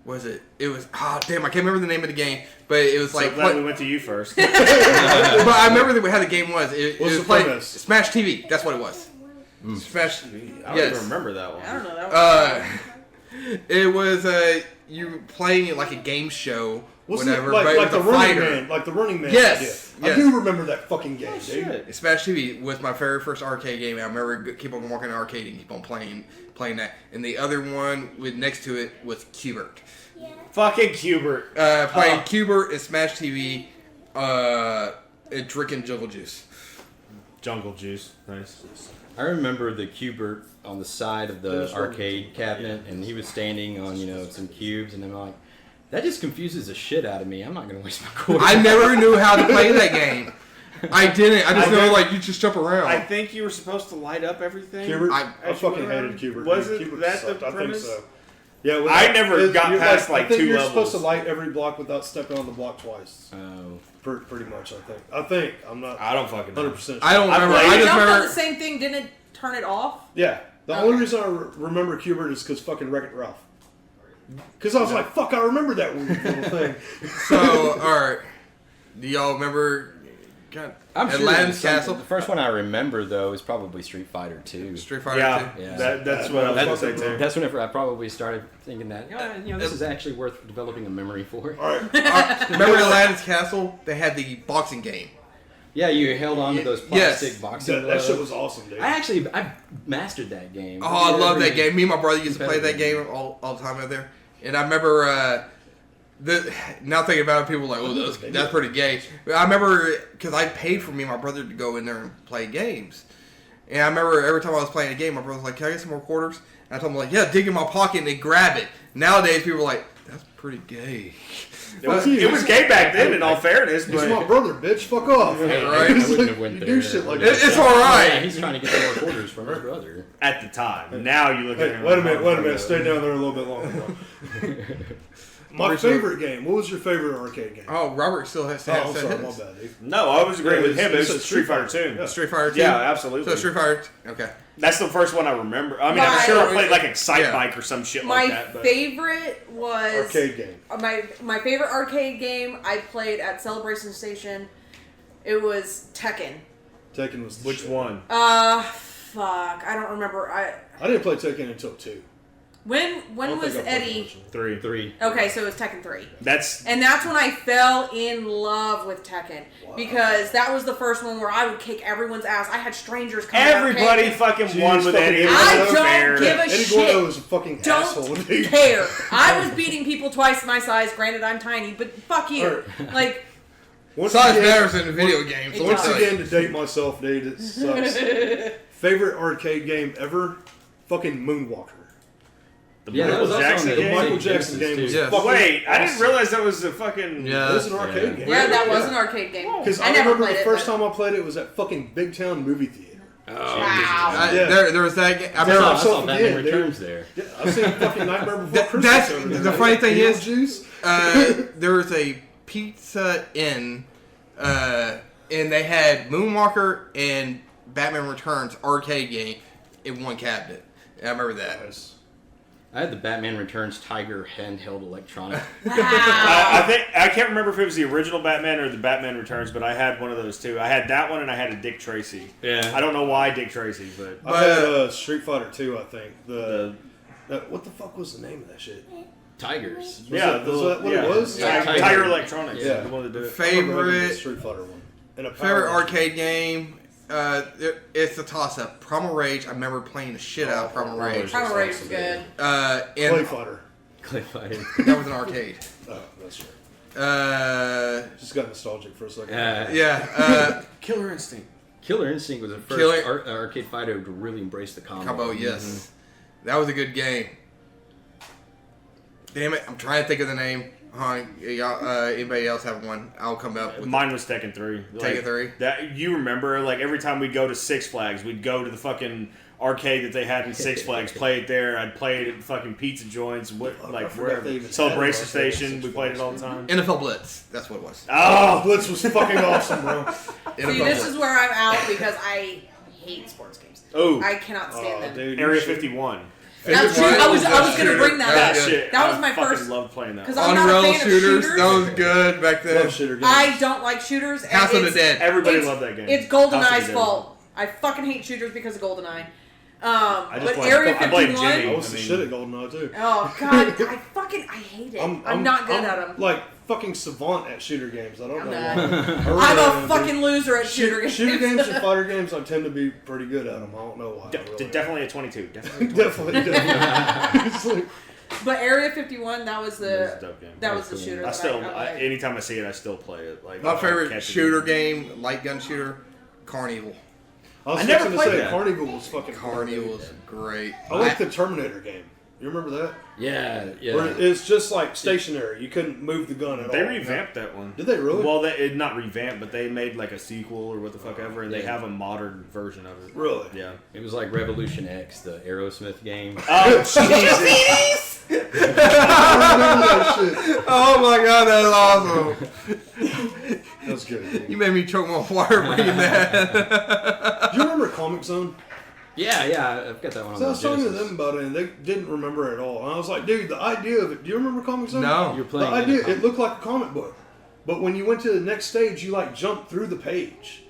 was it? It was damn, I can't remember the name of the game, but it was So like. glad we went to you first. But I remember how the game was. It What's was the played premise? Smash TV. That's what it was. Smash. I don't Yes. even remember that one. I don't know. That was It was you playing like a game show, Wasn't whatever, it like, but like it the was a running fighter. man, like the running man? Yes, idea. yes. I do remember that fucking game, dude. Shit. Smash TV was my very first arcade game. I remember keep on walking to the arcade and keep on playing that. And the other one with next to it was Qbert. Fucking Cubert. Playing Qbert and Smash TV, and drinking Jungle Juice. Jungle Juice. Nice. I remember the Qbert on the side of the arcade cabinet, and he was standing on some cubes, and I'm like, that just confuses the shit out of me. I'm not gonna waste my quarter. I never knew how to play that game. I didn't. I just know like you just jump around. I think you were supposed to light up everything. Kubert? I I fucking Actually, hated Kubert. was dude. it Kubert that sucked. the I think premise? so. Yeah, well, I never got you're past, I like, think 2 you're levels. supposed to light every block without stepping on the block twice. Oh. Pretty much, I think. I'm not I don't fucking know. 100% sure. I don't I remember. played I it. just jumped on remember. the same thing. Didn't turn it off. Yeah. The only reason I remember Kubert is because fucking Wreck-It Ralph. Because I was like, fuck, I remember that weird little thing. So, alright. Do y'all remember I'm sure Atlantis there's Castle? The first one I remember though is probably Street Fighter 2. Street Fighter Yeah, 2? Yeah. that's what I was going to say too. That's whenever I probably started thinking that this is actually worth developing a memory for. All right. Remember Atlantis Castle? They had the boxing game. Yeah, you held on to those Yes. plastic boxing That gloves. shit was awesome, dude. I mastered that game. Oh, I love that game. Me and my brother used to play that game all the time out there. And I remember Now thinking about it, people are like, "Oh, that's pretty gay." I remember because I paid for me and my brother to go in there and play games, and I remember every time I was playing a game, my brother was like, "Can I get some more quarters?" And I told him like, "Yeah, dig in my pocket and they grab it." Nowadays, people are like, "That's pretty gay." It was gay back then, in all fairness. He's But my brother, bitch. Fuck off. Right? I wouldn't have went You there. do shit like It's that. all right. Yeah, he's trying to get some more quarters from his brother. at the time, now you look at Hey, it. wait a minute. Stay down there a little bit longer. My favorite game. What was your favorite arcade game? Oh, Robert still has to Oh, have I'm said sorry, my his. bad, dude. No, I was agreeing Yeah, with him. It it's was Street Fighter 2. Yeah. Street Fighter 2? Yeah, absolutely. So Street Fighter, okay. That's the first one I remember. I mean, I'm My- sure I played like Excite Yeah. Bike or some shit My like that. But favorite was Arcade game. My favorite arcade game I played at Celebration Station. It was Tekken. Tekken was the which shit. one? Fuck, I don't remember. I didn't play Tekken until 2. When I don't was think I played Eddie? the original. 3. Okay, so it was Tekken 3. That's And that's when I fell in love with Tekken. Because that was the first one where I would kick everyone's ass. I had strangers come to everybody arcade. fucking Jeez, won with fucking Eddie. It Eddie. was I so don't fair. give a Eddie shit. Gordo was a fucking asshole, Don't dude. care. I was beating people twice my size. Granted, I'm tiny, but fuck you. Alright. Like, Once Size again- matters in the video games. It so Once does. again, to date myself, dude, it sucks. Favorite arcade game ever? Fucking Moonwalker. The Yeah, that was Michael also Jackson on The the game. Michael Jackson Jackson game was too. Yes. fucking Wait, I didn't awesome. realize that was a fucking. Yeah. It was an arcade Yeah. game. yeah, that was Yeah. an arcade game. Because I I never remember played the it, first but- time I played it was at fucking Big Town movie theater. Oh, Wow. Yeah. There was that game. I I remember. saw myself Batman again, dude. Returns there. Yeah, I've seen fucking Nightmare Before That- Christmas. that's- over the there. funny thing is- Beetlejuice. There was a Pizza Inn, and they had Moonwalker and Batman Returns arcade game in one cabinet. And I remember that. Nice. I had the Batman Returns Tiger handheld electronic. I think I can't remember if it was the original Batman or the Batman Returns, but I had one of those too. I had that one and I had a Dick Tracy. Yeah. I don't know why Dick Tracy, but I had Street Fighter 2, I think. What the fuck was the name of that shit? Tigers. Was that what it was? Tiger Electronics. Yeah. The one that did it. I remember having the Favorite Street Fighter one. And a Power favorite Ranger. arcade game. It's a toss up. Primal Rage. I remember playing the shit out of Primal Rage. Primal Rage was good. Clay And Fighter. Clay Fighter. that was an arcade. Oh, that's right. Uh, Just got nostalgic for a second. yeah. Killer Instinct. Killer Instinct was the first Killer- arcade fighter to really embrace the combo. Combo, yes. That was a good game. Damn it, I'm trying to think of the name. Y'all, anybody else have one? I'll come up with Mine was Tekken 3. Tekken 3? That you remember? Like every time we'd go to Six Flags, we'd go to the fucking arcade that they had in Six Flags, play it there. I'd play it at fucking pizza joints, I like forgot wherever. they even had Celebration an arcade at Station. Six We played it all the Flags. time. NFL Blitz. That's what it was. Oh, Blitz was fucking awesome, bro. See, NFL this Blitz. is where I'm out because I hate sports games. oh, I cannot stand them. dude, Area you should- 51. That's true. I was going to bring that That up. shit. That was I my fucking first. loved playing that. Because I'm not a Unreal fan of shooters. shooters. That was good back then. Love shooter games. I don't like shooters. and House of the it's- Dead. Everybody it's- loved that game. It's House of the GoldenEye's Dead. fault. I fucking hate shooters because of GoldenEye. I just But blame- Area I blame 51. Jimmy. I was the shit at GoldenEye too. Oh god, I hate it. I'm not good at them. Like fucking savant at shooter games. I don't I'm know. not. why. I really I'm am, a dude. fucking loser at shooter games. Shooter games and fighter games, I tend to be pretty good at them. I don't know why. I really am. Definitely a 22. Definitely. A 22. Definitely. It's like, But Area 51, that was It was a the dope game. that was the shooter. I that still, I liked. anytime I see it, I still play it. Like My I favorite catch it. shooter game, light gun shooter, Carnival. I was I never fixing to played say that. Carnival was fucking Carnival was great. I like the Terminator game. You remember that? Yeah, Where yeah. it's just like stationary. You couldn't move the gun at They all. revamped that one. Did they really? Well, not revamped, but they made like a sequel or what the fuck ever, and they have a modern version of it. Really? Yeah. It was like Revolution X, the Aerosmith game. Oh Jesus! I remember that shit. Oh my god, that's awesome. That's good. You made me choke my water reading that. Do you remember Comic Zone? Yeah, I've got that one on So I was the talking to Genesis. them about it, and they didn't remember it at all. And I was like, dude, the idea of it. Do you remember Comic Zone? No. You're The playing in a idea, comic. it looked like a comic book, but when you went to the next stage, you like jumped through the page.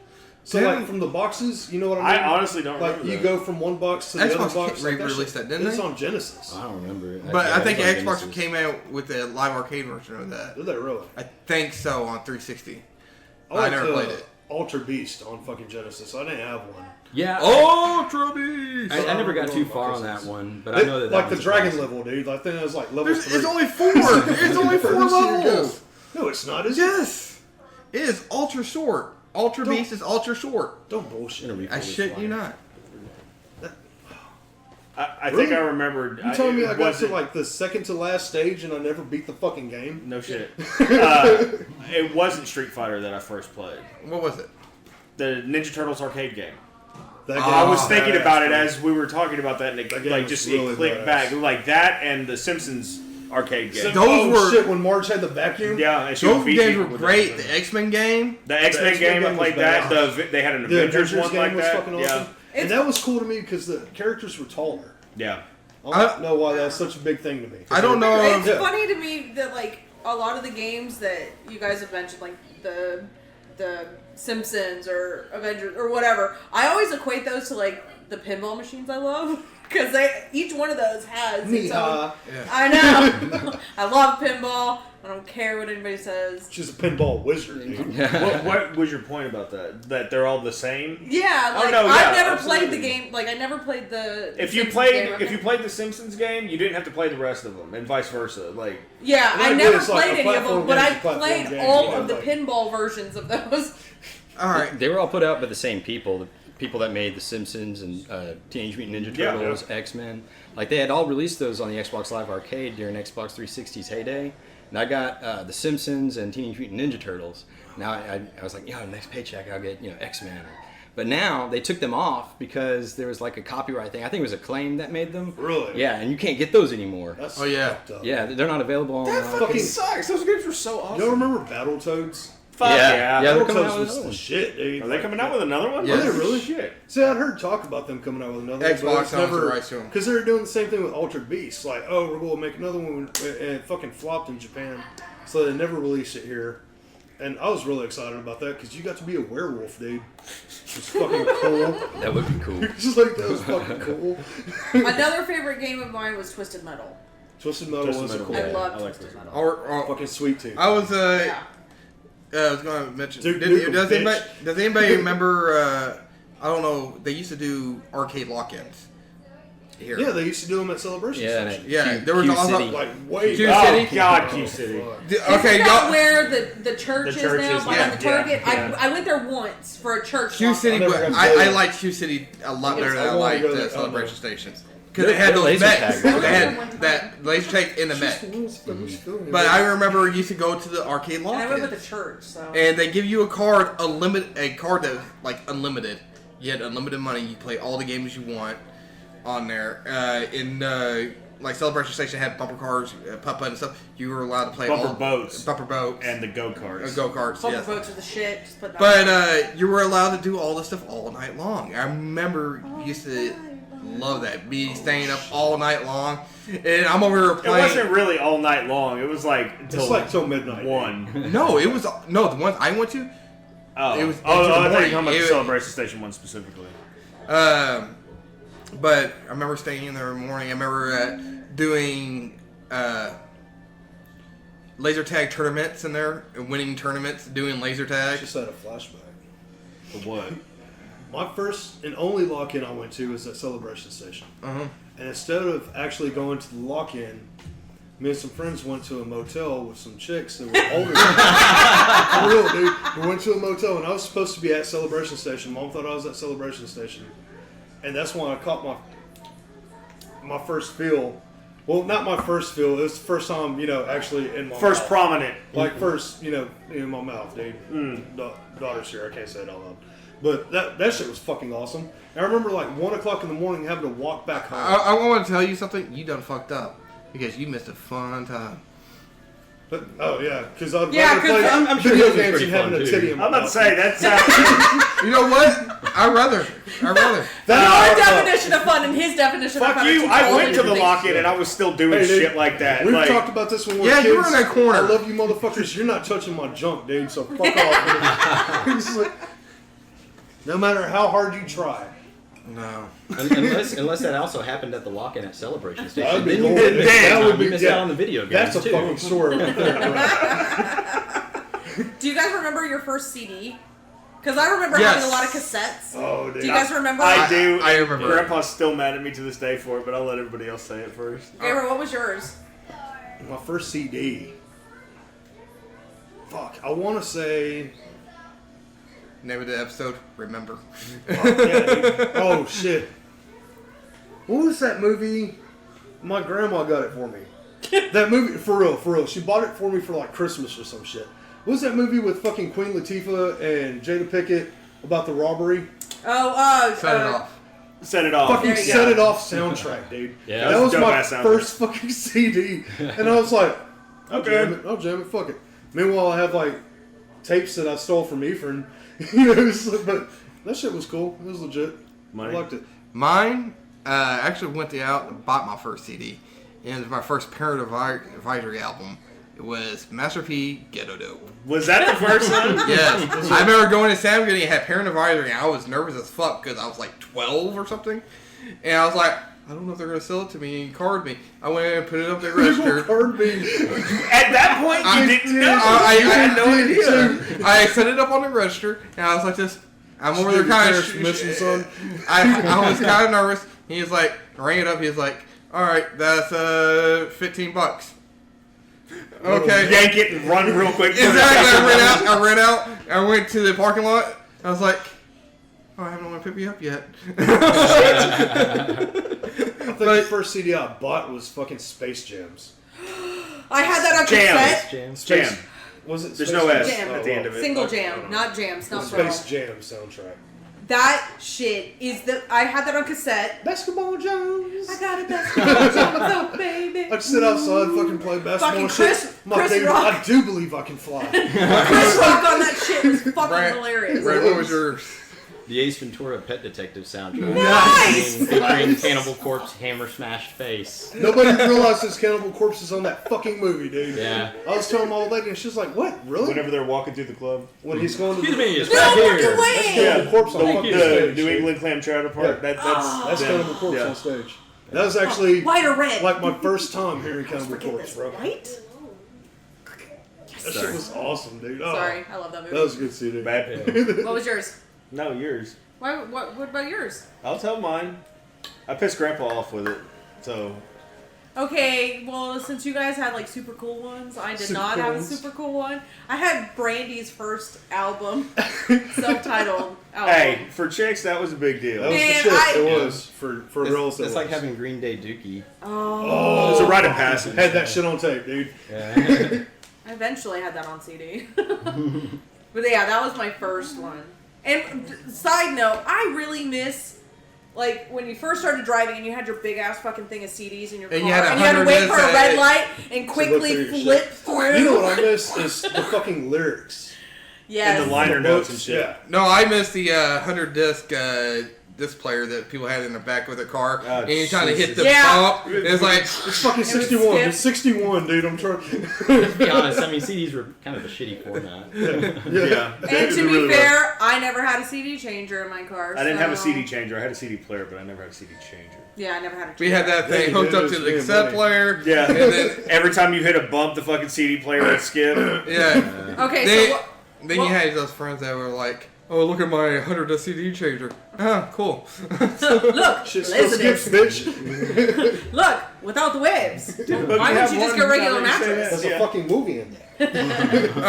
So Damn. like from the boxes, you know what I mean? I honestly don't like remember you that. go from one box to the Xbox other box. Like re-released that, didn't It's they? on Genesis. I don't remember it. But Yeah, I think it was on Xbox Genesis. came out with a live arcade version of that. Did they really? I think so on 360. I liked, never played it. Ultra Beast on fucking Genesis. I didn't have one. Yeah. Ultra Beast. I never got too far on that one, but I know that like that the dragon level, dude. I think it was like level 3. It's only 4. It's only 4 levels. No, it's not. Is it? Yes. It is ultra short. Ultra Don't- Beast is ultra short. Don't bullshit. I shit you not. I Really? think I remembered. You telling me I got to wasn't- like the second to last stage and I never beat the fucking game? No shit. It wasn't Street Fighter that I first played. What was it? The Ninja Turtles arcade game. That I was game thinking badass, about it man. as we were talking about that, and it, That game like was just really it clicked badass. back like that, and the Simpsons arcade game. Those oh were- shit! When Marge had the vacuum. Yeah, and she would Those beat games people were with great. it. The X-Men game. The X-Men X-Men game, I game was played that. badass. They had an The Avengers Avengers one game like was that. fucking Yeah, awesome. And that was cool to me because the characters were taller. yeah. I don't know why that's such a big thing to me. I don't know. It's Yeah. funny to me that like a lot of the games that you guys have mentioned, like the Simpsons or Avengers or whatever, I always equate those to like the pinball machines I love because each one of those has its own. Neha. I know. I love pinball. I don't care what anybody says. She's a pinball wizard, dude. What was your point about that? That they're all the same? Yeah, Oh, like no, yeah, I've never played absolutely. the game. Like I never played the. If you Simpsons played game. I've if you never- played the Simpsons game, you didn't have to play the rest of them, and vice versa. Like Yeah, And I I get never it's like played a any of them, platform but I game's a platform played game, all you know, of the like- pinball versions of those. All right. They were all put out by the same people. The people that made The Simpsons and Teenage Mutant Ninja Yeah. Turtles, X-Men. Like they had all released those on the Xbox Live Arcade during Xbox 360's heyday. And I got The Simpsons and Teenage Mutant Ninja Turtles. Now I was like, next paycheck I'll get X-Men. But now they took them off because there was like a copyright thing. I think it was Acclaim that made them. Really? Yeah, and you can't get those anymore. That's Oh, yeah. fucked up. Yeah, they're not available online. fucking sucks. Those games were so awesome. Y'all remember Battletoads? Fuck Yeah. yeah. they're coming out Battletoads with was another the one. shit, dude. Are they coming out with another one? Yeah. Are they really? Shit. See, I'd heard talk about them coming out with another Xbox one, but it's owns the never rights to 'em. because they're doing the same thing with Altered Beast. Like, oh, we're going to make another one, and it fucking flopped in Japan, so they never released it here. And I was really excited about that because you got to be a werewolf, dude. It's fucking cool. That would be cool. Just like that was fucking cool. Another favorite game of mine was Twisted Metal. Twisted Metal Twisted was Metal. cool. I Yeah, love I like Twisted Twisted Metal. Fucking sweet too. I was Yeah. I was going to mention. Duke Nukem, Does anybody bitch. does anybody remember? I don't know. They used to do arcade lock-ins here. Yeah, they used to do them at Celebration Yeah, Station. Yeah, there was also City. Like way Q back. City? Oh God, Q Oh, City. fuck. Okay, Isn't that y'all. where the church The is church now is, behind the yeah, Target? yeah. I went there once for a church. Q lock-in. City. I never got to I go. liked Q City a lot better I than I wanna liked go there. Celebration Stations because Their- they had their those laser mechs. tag They was had that laser tag in the mech. But I remember you used to go to the arcade And I went with lock-ins. the church, so. And they give you a card, a card that was like unlimited. You had unlimited money. You play all the games you want on there. Like Celebration Station had bumper cars, putt-putt and stuff. You were allowed to play Bumper all boats. bumper boats, And the go karts. go karts. Bumper Yes. boats are the shit. Just put that But you were allowed to do all this stuff all night long. I remember used to love that. Me staying up all night long, and I'm over here It playing. wasn't really all night long. It was like until It's like till midnight. one. No, it was the ones I went to. Oh, It was oh, into the I thought you were morning. talking about the It- Celebration Station one specifically. But I remember staying in there in the morning. I remember doing laser tag tournaments in there, and winning tournaments, doing laser I tag. just had a flashback. For what? My first and only lock-in I went to was at Celebration Station. Uh-huh. And instead of actually going to the lock-in, me and some friends went to a motel with some chicks that were older. For real, dude. We went to a motel, and I was supposed to be at Celebration Station. Mom thought I was at Celebration Station. And that's when I caught my first feel. Well, not my first feel. It was the first time, actually in my First mouth. prominent. Like first, in my mouth, dude. Daughter's here. I can't say it out loud. But that shit was fucking awesome. And I remember like 1 o'clock in the morning having to walk back home. I want to tell you something. You done fucked up because you missed a fun time. But, oh yeah, because I'd Yeah, rather 'cause play I'm sure video this was games pretty than having fun, a too. titty in my I'm about to mouth. say that's You know what? I'd rather. Our definition of fun and his definition of fuck fun. are you. two I totally went to the different lock-in and I was still doing Hey, dude, shit like that. We've like, talked about this when we were Yeah, kids. you were in that corner. I love you motherfuckers. You're not touching my junk, dude, so fuck off. It's like, no matter how hard you try. No. Unless that also happened at the lock-in at Celebration Station. That'd be Then cool. you missed That out. would be- You missed yeah. out on the video games That's a too. fucking story right there. Do you guys remember your first CD? Because I remember Yes. having a lot of cassettes. Oh, dude. Do you guys remember? I do. I remember. Grandpa's still mad at me to this day for it, but I'll let everybody else say it first. Gabriel, what was yours? My first CD. Fuck, I want to say. Name of the episode, Remember. Yeah, dude. Oh shit! What was that movie? My grandma got it for me. That movie, for real. She bought it for me for like Christmas or some shit. What was that movie with fucking Queen Latifah and Jada Pinkett about the robbery? Set it off. Set it off. Fucking There you Set go. It Off soundtrack, dude. Yeah. That was Dope my ass soundtrack. first fucking CD, and I was like, I'll jam it, fuck it. Meanwhile, I have like tapes that I stole from Ephraim, but that shit was cool. It was legit. Money. I liked it. Mine, I actually went out and bought my first CD. And it was my first Parent Advisory album. It was Master P, Ghetto Dope. Was that the first one? Yes. I remember going to Sam's and he had Parent Advisory, and I was nervous as fuck because I was like 12 or something. And I was like, I don't know if they're going to sell it to me and card me. I went in and put it up the register. Card me. At that point, you didn't know. I had no idea. I set it up on the register, and I was like this. I'm over there kind of missing son. I was kind of nervous. He was like, rang it up. He was like, all right, that's $15. Okay. Yank it and run real quick. Exactly. I ran out. I went to the parking lot. I was like, oh, I haven't want to pick me up yet. I think the first CD I bought was fucking Space Jams. I had that on cassette. Jam. Was it? There's Space no S Jam. at the end of it. Single jam, not jams, not Space plural. Jam soundtrack. That shit is I had that on cassette. Basketball Jones. I got it, basketball Jones, oh baby. I sit outside, fucking play basketball. Fucking and Chris- shit. My Chris baby, Rock. I do believe I can fly. Chris Rock on that shit was fucking Right. hilarious. Right, what was yours? The Ace Ventura Pet Detective soundtrack. Nice! Featuring Cannibal Corpse hammer smashed face. Nobody realizes Cannibal Corpse is on that fucking movie, dude. Yeah. I was telling my old lady, and she's like, "What? Really?" Whenever they're walking through the club. When he's going to Excuse me, it's No right fucking here. That's way! Cannibal Corpse on fucking The stage. New dude. England Clam Chowder part. Yeah. That's them. Cannibal Corpse Yeah. on stage. That was actually White or red? like my first time hearing Cannibal Forget Corpse, this, bro. white? That shit was awesome, dude. Oh, Sorry, I love that movie. that was a good CD. Bad. What was yours? No, yours. What about yours? I'll tell mine. I pissed Grandpa off with it, so Okay, well, since you guys had like super cool ones, I did Super not cool have a ones. super cool one. I had Brandy's first album, self-titled album. hey, for chicks that was a big deal. That was Man, the shit. I- It was for girls. It's It like was. having Green Day Dookie. Oh, It was a rite of passage. Had that shit on tape, dude. Yeah. I eventually had that on CD. But yeah, that was my first one. And side note, I really miss like when you first started driving and you had your big ass fucking thing of CDs in your car And you had and you had to wait 100 for a red light and look quickly through your flip shit. through. You know what I miss is the fucking lyrics. Yes. And the liner notes and shit. Yeah. No, I missed the 100 disc player that people had in the back of their car. Oh, and you're trying to hit the Yeah. bump. It's like, It's fucking was 61. skip. It's 61, dude. I'm trying. To be honest, I mean, CDs were kind of a shitty format. Yeah. And They to be really were. fair, I never had a CD changer in my car. I didn't have a so- CD changer. I had a CD player, but I never had a CD changer. Yeah, I never had a. we had that Yeah, thing you hooked did. up to It the was cassette money. player. Yeah. And then, Every time you hit a bump, the fucking CD player would skip. yeah. Okay, Then, so what? then you had those friends that were like, oh, look at my 100 disc CD changer. Oh, cool. Look, Shit still listen skips, this. bitch. Look, without the waves. But Why you don't have you just one get a regular now that you say mattress? that. There's Yeah. a fucking movie in there. All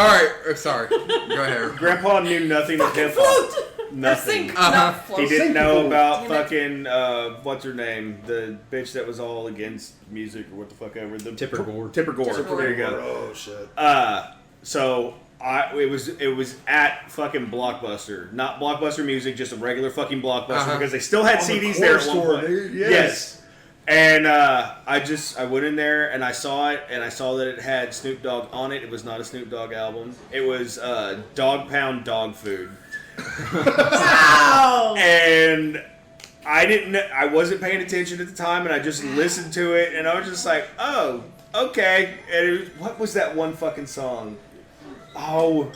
right. Sorry. Go ahead. Grandpa knew nothing of hip Float. hop. Or Nothing. sink. Uh-huh. Not float. He didn't Sing know people. about Damn it. fucking what's her name, the bitch that was all against music or what the fuck ever. The Tipper Gore. Tipper Gore. Tipper Gore. There you go. Oh shit. So it was at fucking Blockbuster, not Blockbuster Music, just a regular fucking Blockbuster Uh-huh. because they still had On the CDs there at corner one store, point. dude. Yes. Yes. And I went in there and I saw it and I saw that it had Snoop Dogg on it. It was not a Snoop Dogg album. It was Dog Pound Dog Food. Wow. And I wasn't paying attention at the time, and I just listened to it, and I was just like, oh, okay. And what was that one fucking song? Oh,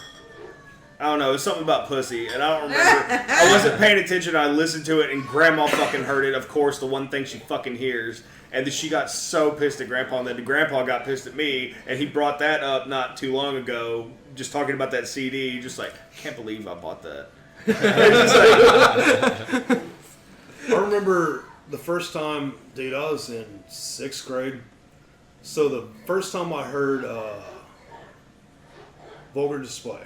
I don't know. It was something about pussy, and I don't remember. I wasn't paying attention. I listened to it, and Grandma fucking heard it. Of course, the one thing she fucking hears. And then she got so pissed at Grandpa, and then Grandpa got pissed at me, and he brought that up not too long ago, just talking about that CD. Just like, can't believe I bought that. I remember the first time, dude, I was in 6th grade. So the first time I heard Vulgar Display,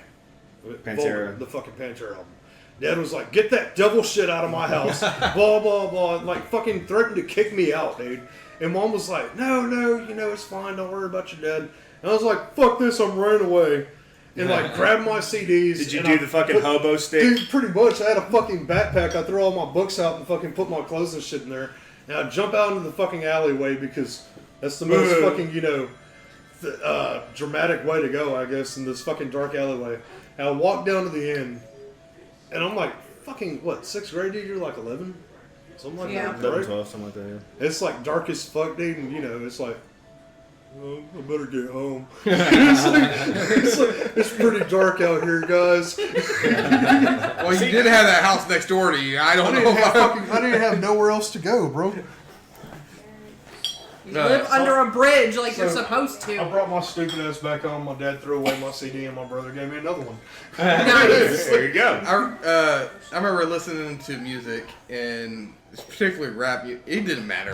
Pantera. The fucking Pantera album. Dad was like, "Get that devil shit out of my house," blah blah blah, and like fucking threatened to kick me out, dude. And Mom was like, "No, it's fine. Don't worry about your dad." And I was like, "Fuck this!" I'm running away, and like grabbed my CDs. Did you and do I the fucking hobo stick? Dude, pretty much. I had a fucking backpack. I threw all my books out and fucking put my clothes and shit in there. And I jump out into the fucking alleyway because that's the most fucking dramatic way to go, I guess, in this fucking dark alleyway. And I walk down to the end. And I'm like, fucking, what, 6th grade, dude? You're like 11? Something like that. 11, Right? 12, something like that, yeah. It's like dark as fuck, dude, and it's like, oh, I better get home. it's pretty dark out here, guys. Well, you did have that house next door to you. I didn't have nowhere else to go, bro. You live under a bridge like you're supposed to. I brought my stupid ass back home. My dad threw away my CD, and my brother gave me another one. Nice. There you go. I remember listening to music, and particularly rap. It didn't matter.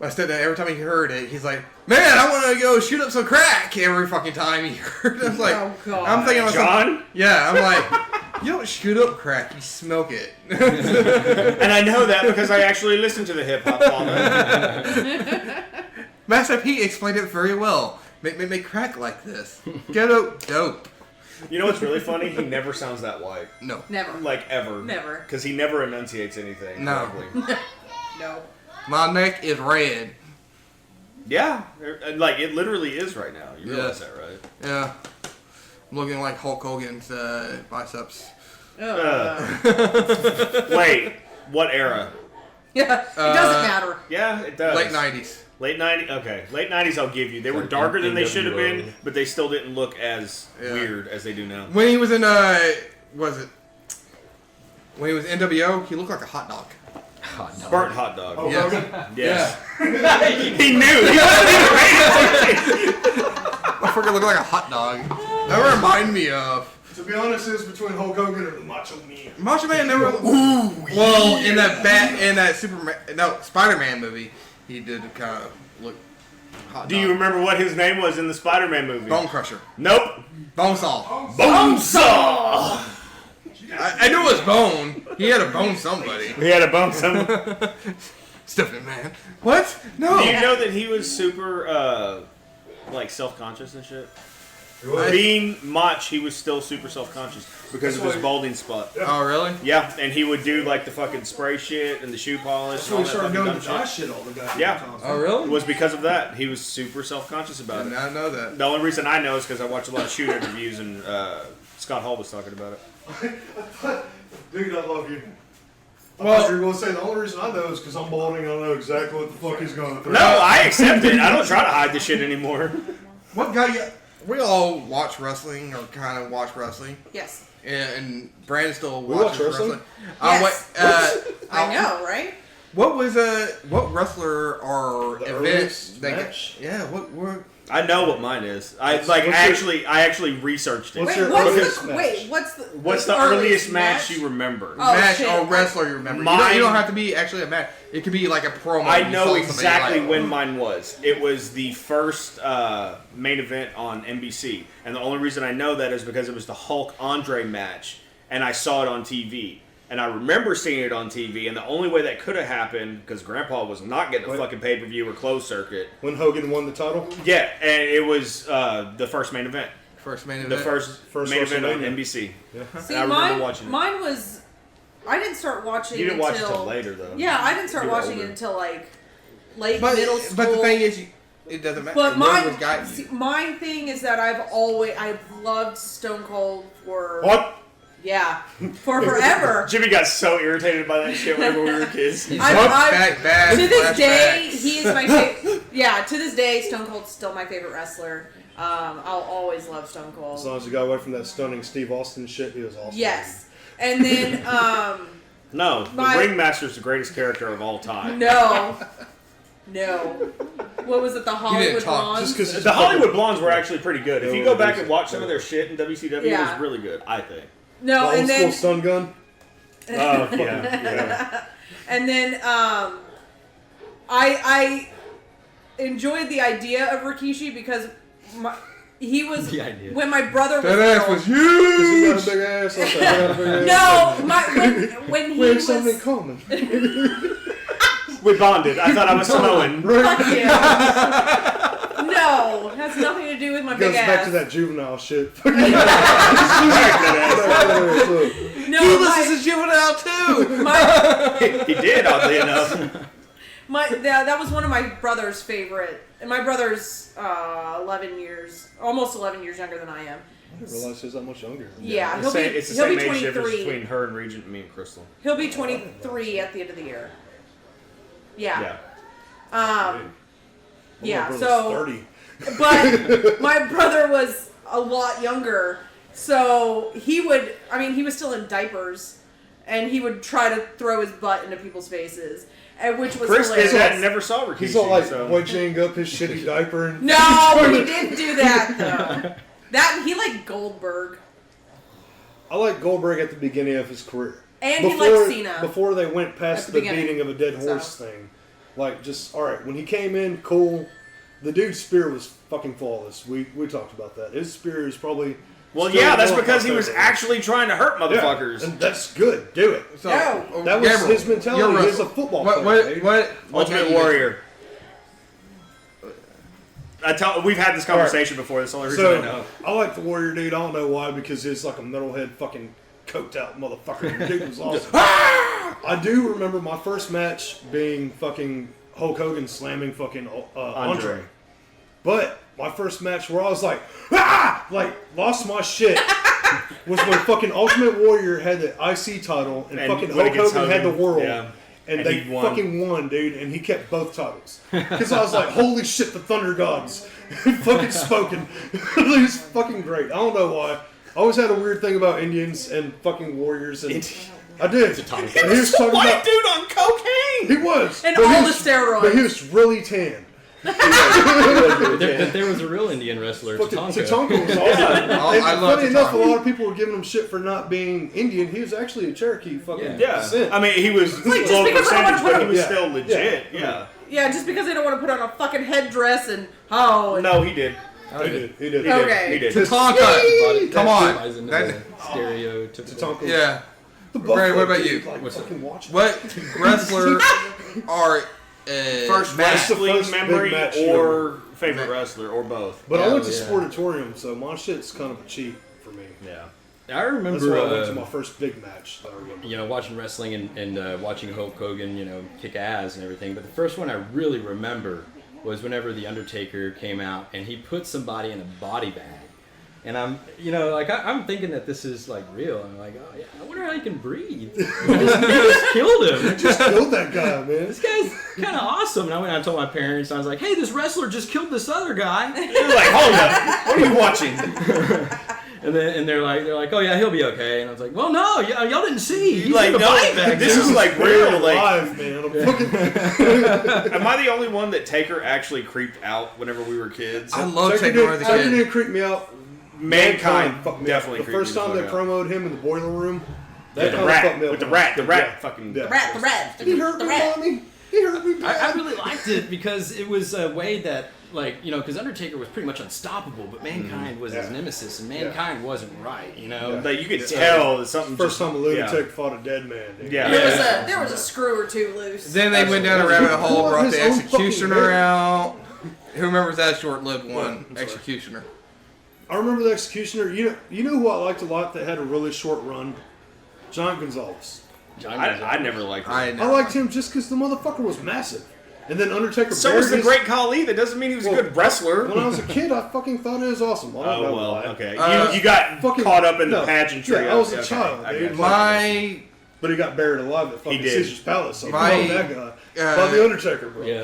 My stepdad, every time he heard it, he's like, "Man, I want to go shoot up some crack." Every fucking time he heard it, I was like, Oh, God. I'm thinking of John? Yeah, I'm like, you don't shoot up crack, you smoke it. And I know that because I actually listen to the hip hop father. Master P explained it very well. Make crack like this. Ghetto dope. You know what's really funny? He never sounds that white. No. Never. Like, ever. Never. Because he never enunciates anything. No. correctly. No. My neck is red. Yeah. Like, it literally is right now. You realize Yeah. that, right? Yeah. I'm looking like Hulk Hogan's biceps. Wait. What era? Yeah, it doesn't matter. Yeah, it does. Late 90s. Late 90s? Okay. Late 90s I'll give you. They were Like darker than they should have NWO. been, but they still didn't look as Yeah. weird as they do now. When he was in, when he was NWO, he looked like a hot dog. Hot dog. Burnt hot dog. Oh, Yes. Hogan? Yes. He knew. He I forget, looked like a hot dog. That reminded me of To be honest, it's between Hulk Hogan and the Macho Man. Macho Man. Never. Well, in that Spider-Man movie, he did kind of look hot. Do you remember what his name was in the Spider-Man movie? Bonecrusher? Nope. Bonesaw. Bonesaw. I knew it was Bone. He had to bone somebody. He had a bone somewhere. Stiffen man. What? No. Do you know that he was super, like, self-conscious and shit? Really? Being Mach, he was still super self-conscious because of his balding spot. Oh, really? Yeah, and he would do, like, the fucking spray shit and the shoe polish So and we all that started fucking going dumb to die shit. shit all the goddamn Yeah. time. Oh, It really? was because of that. He was super self-conscious I about did it. not know that. The only reason I know is because I watch a lot of shoot interviews and Scott Hall was talking about it. Dude, I love you. I Well- thought you were going to say the only reason I know is because I'm balding. I know exactly what the fuck he's going through. No, I accept it. I don't try to hide the shit anymore. What got you? We all watch wrestling or kind of watch wrestling, Yes. and Brandon still We watches watch wrestling? Yes. I I know, right? What was what wrestler or The event earliest that match? yeah, what I know what mine is. I What's like your- I actually researched it. What's Wait, your what's earliest the match? What's the earliest match you remember? Oh, match shit. or wrestler you remember? Mine- You don't have to be actually a match. It could be like a promo. I You know saw exactly somebody when mine was. It was the first main event on NBC, and the only reason I know that is because it was the Hulk Andre match, and I saw it on TV. And I remember seeing it on TV, and the only way that could have happened, because Grandpa was not getting a Wait. fucking pay-per-view or closed circuit. When Hogan won the title? Yeah, and it was the first main event. first main The event. First main event on WrestleMania. NBC. See, I remember mine, watching it. mine was. I didn't start watching. You didn't watch it until till later, though. Yeah, I didn't start You were watching older. it until like late But middle school. but the thing is, it doesn't matter. But Whatever's got you. my thing is that I've loved Stone Cold for What? yeah for forever. Jimmy got so irritated by that shit whenever we were kids. Bad To this day, flashbacks. he is my favorite. Yeah, to this day, Stone Cold's still my favorite wrestler. I'll always love Stone As Cold. long as you got away from that stunning Steve Austin shit, he was awesome. Yes, and then No, the My- Ringmaster's the greatest character of all time. no. What was it? The didn't Hollywood talk, Blondes. Just because The Hollywood Blondes were actually pretty good. If you go back and watch some of their shit in WCW, it Yeah. was really good, I think. The No, old and school then stun gun. Oh yeah. and then I enjoyed the idea of Rikishi because he was The idea. when my brother was That ass little- was He got a huge. big ass. I said, I got a big ass. No, when he We have was something in common. We bonded. I thought I was Samoan. fuck you. No, has nothing to do with my Goes big back ass. to that juvenile shit. No, He my, listens to Juvenile too. my, He did, oddly enough. that was one of my brother's favorite. And my brother's 11 years, almost 11 years younger than I am. I didn't realize he was that much younger. Yeah, It's the he'll same be age difference 23. between her and Regent and me and Crystal. He'll be 23 at the end of the year. Yeah. Yeah. Yeah, My brother's so 30. but my brother was a lot younger, so he was still in diapers, and he would try to throw his butt into people's faces, and which was Chris did hilarious. that and never saw Rikishi. He's all like so. wedging up his shitty diaper. And No, he didn't do that though. That he liked Goldberg, I like Goldberg at the beginning of his career. and he liked Cena. Before they went past At the the beginning. beating of a dead horse thing. Like, just, alright, when he came in, cool. The dude's spear was fucking flawless. We talked about that. His spear is probably... Well, still yeah, that's one of my because he was favorites. actually trying to hurt Yeah, motherfuckers. and that's good. Do it. So, No. That was Gabriel, his mentality. you're He was a Russell. football What? player, dude. What? Ultimate okay, Warrior. We've had this conversation before. That's the only reason I So, know. I like the Warrior dude. I don't know why, because he's like a metalhead fucking coked out motherfucker. The dude was awesome. I do remember my first match being fucking Hulk Hogan slamming fucking Andre. But my first match where I was like, lost my shit was when fucking Ultimate Warrior had the IC title and fucking went Hulk against Hogan had the world. Yeah. And And they he won. fucking won, dude, and he kept both titles. Because I was like, holy shit, the Thunder Gods fucking spoken. It was fucking great. I don't know why. I always had a weird thing about Indians and fucking warriors. And I did. And he was talking White about... dude on cocaine. He was. And but he all was- the steroids. But he was really tan. There was a real Indian wrestler, Fucking Tatanka. Tatanka was awesome. And I love funny enough, a Tatanka. lot of people were giving him shit for not being Indian. He was actually a Cherokee fucking Yeah. descent. I mean, he was like, just low because I percentage, wanna but he was Yeah. still legit. Yeah. Yeah. Yeah, just because they don't want to put on a fucking headdress and No, he did. He did. He did. He Okay. did. He did. Tatanka. Come on. Buys into That- the stereotypical. Tatanka. Yeah. The Ray, what Buffalo about dude, you? Like, What's up? fucking watch What wrestler are First match. wrestling First big memory match or favorite wrestler or both. But I Yeah, went to yeah. Sportatorium, so my shit's kind of a cheat for me. Yeah. I remember, That's where I went to my first big match. That I remember. watching wrestling and watching Hulk Hogan, kick ass and everything. But the first one I really remember was whenever the Undertaker came out and he put somebody in a body bag. And I'm thinking that this is like real. I'm like, oh yeah, I wonder how he can breathe. He just killed him. Just killed that guy, man. This guy's kind of awesome. And I went and I told my parents, and I was like, hey, this wrestler just killed this other guy. You're like, hold up. What are you watching? And they're like, oh yeah, he'll be okay. And I was like, well, no, y'all didn't see. He's Like, in a no, body bag. this too." is like Real real. Like, alive, man. I'm fucking. am I the only one that Taker actually creeped out whenever we were kids? I love Taker taking over the Taker kid. didn't creep me out. Mankind fucked me definitely up. The creeped first me time the they fuck out. promoted him in the boiler room. Yeah, That the kinda rat, fucked me up with the a rat, lot. the rat, Yeah. fucking. Yeah. the rat. He hurt the me, rat. mommy. He hurt me. I really liked it because it was a way that, because Undertaker was pretty much unstoppable, but Mankind was his Yeah. nemesis, and Mankind wasn't right, Like you could tell that something. First time a lunatic Yeah. fought a dead man. Dude. Yeah. There was a screw or two loose. Then they went down a rabbit hole, brought His the own fucking Executioner hair. out. Who remembers that short-lived one? I'm sorry. Executioner. I remember the Executioner. You know who I liked a lot that had a really short run? John Gonzalez. I never liked it. I liked him just because the motherfucker was massive. And then Undertaker So buried was the his- Great Khali. That doesn't mean he was a good wrestler. When I was a kid, I fucking thought it was awesome. I don't Oh know well, why. okay. You got fucking- caught up in the no. pageantry. Yeah, I was a Okay, child, I dude. My But he got buried alive at fucking He did. Caesar's Palace. So My- I love that guy. uh, Love the Undertaker, bro. Yeah.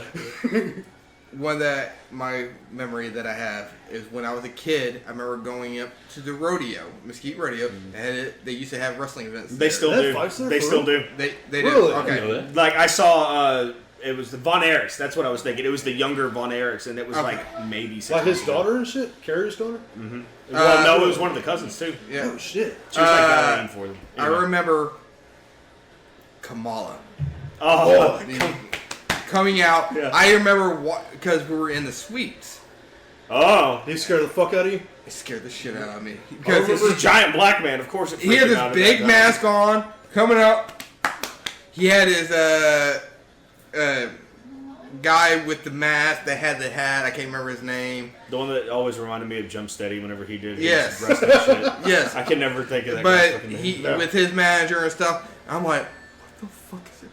one that my memory that I have is when I was a kid. I remember going up to the rodeo, Mesquite Rodeo. They used to have wrestling events. They there. still That do. fights there They for still real? do. They do. Really? I know Okay. that. Like I saw It was the Von Erichs. That's what I was thinking. It was the younger Von Erichs, and it was like maybe 6 Like his months ago. daughter and shit? Carrie's daughter? Mm-hmm. Well, no, it was one of the cousins, too. Yeah. Oh, shit. She was like ballerina for them. I remember Kamala Oh, coming out. Yeah. I remember because we were in the suites. oh. He scared the fuck out of you? It scared the shit out of me. Because Because this is a giant black man, of course it he freaked had him out this at big that time. mask on, coming up. He had his guy with the mask that had the hat. I can't remember his name. The one that always reminded me of Jump Steady whenever he did his Yes. wrestling shit. Yes. I can never think of that guy's But fucking name. he, No. with his manager and stuff, I'm like, what the fuck is it?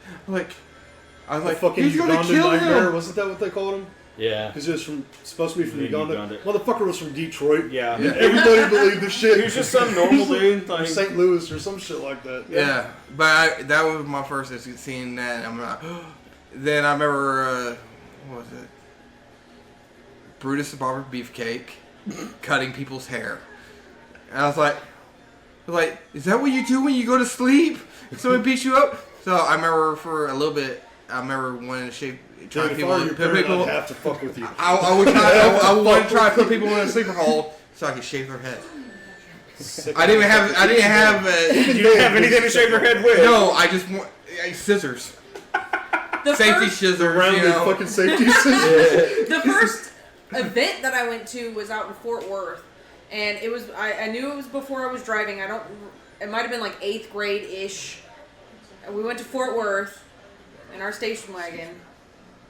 I was like, Fucking he's gonna Ugandan kill nightmare, him. wasn't that what they called him? Yeah. Because he was supposed to be from Yeah, Uganda. Uganda. Motherfucker was from Detroit. Yeah. Everybody believed the shit. He was just some normal dude. Or Like, St. Louis or some shit like that. Yeah, but that was my first seeing that. I'm like, then I remember, what was it? Brutus the Barber Beefcake cutting people's hair. And I was like, is that what you do when you go to sleep? Someone beats you up? So I remember for a little bit, I remember wanting to shave, trying Dude, to if I were your put parent, people. I'd have to fuck with you. I would try. I would try to put people in a sleeper hole so I could shave their head. I didn't have. I didn't have. you didn't have anything to shave their head with. No, I just want scissors. The Safety first, scissors. Rounded You know. fucking safety scissors. the first event that I went to was out in Fort Worth, and it was I knew it was before I was driving. It might have been like 8th grade ish. We went to Fort Worth in our station wagon,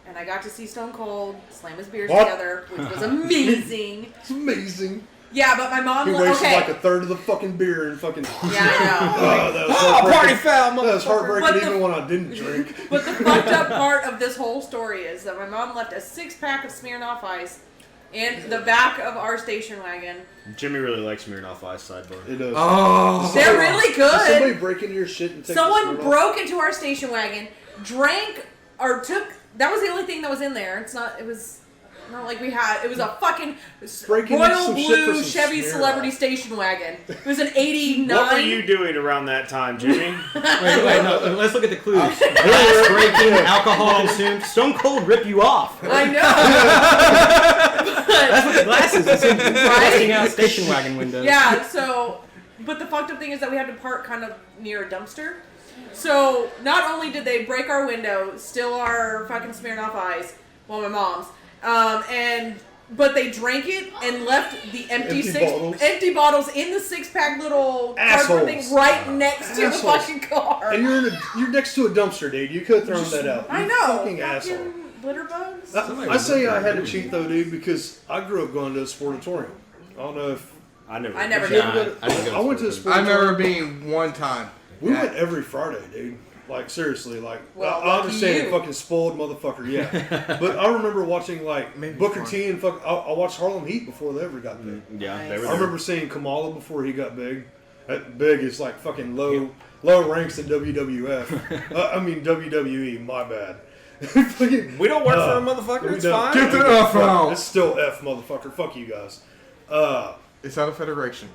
and I got to see Stone Cold slam his beers What? together, which was amazing. It's amazing. Yeah, but my mom. He wasted Okay. like a third of the fucking beer and fucking. Yeah, I know. Oh, that was Oh, heartbreaking. party foul, That was motherfucker. heartbreaking But the- even when I didn't drink. But the fucked up part of this whole story is that my mom left a 6-pack of Smirnoff Ice in the back of our station wagon. Jimmy really likes Smirnoff Ice, sidebar. It does. Oh. They're really Did somebody good. break into your shit and take Someone the shirt off? broke into our station wagon, drank or took. That was the only thing that was in there. It's not. It was not like we had. It was a fucking Breaking into royal some shit for blue some Chevy Smirnoff. Celebrity station wagon. It was an '89. What were you doing around that time, Jimmy? Wait, no. Let's look at the clues. Glass breaking, alcohol consumed. Stone Cold rip you off. I know. That's what the glass is. It's in busting out station wagon windows. Yeah, so, but the fucked up thing is that we had to park kind of near a dumpster. So, not only did they break our window, steal our fucking Smirnoff Ice, well, my mom's, but they drank it and left the empty bottles in the 6-pack little cardboard thing Assholes. right next to the Assholes. fucking car. And you're next to a dumpster, dude. You could have thrown that out. I You know. Fucking asshole. Litter bugs. I say I had to cheat though, dude, because I grew up going to a sportatorium. I don't know if I never did. I went to a sportatorium. I remember being one time. We went every Friday, dude. Like seriously, like Well, I lucky understand you. it, fucking spoiled motherfucker, yeah. But I remember watching like Maybe Booker fun. T and I watched Harlem Heat before they ever got big. Yeah, Nice. they were I remember seeing Kamala before he got big. That big is like fucking low ranks in WWF. I mean WWE. My bad. We don't work for a motherfucker. we It's don't. fine. Get the F out. It's still F, motherfucker. Fuck you guys. It's not a federation.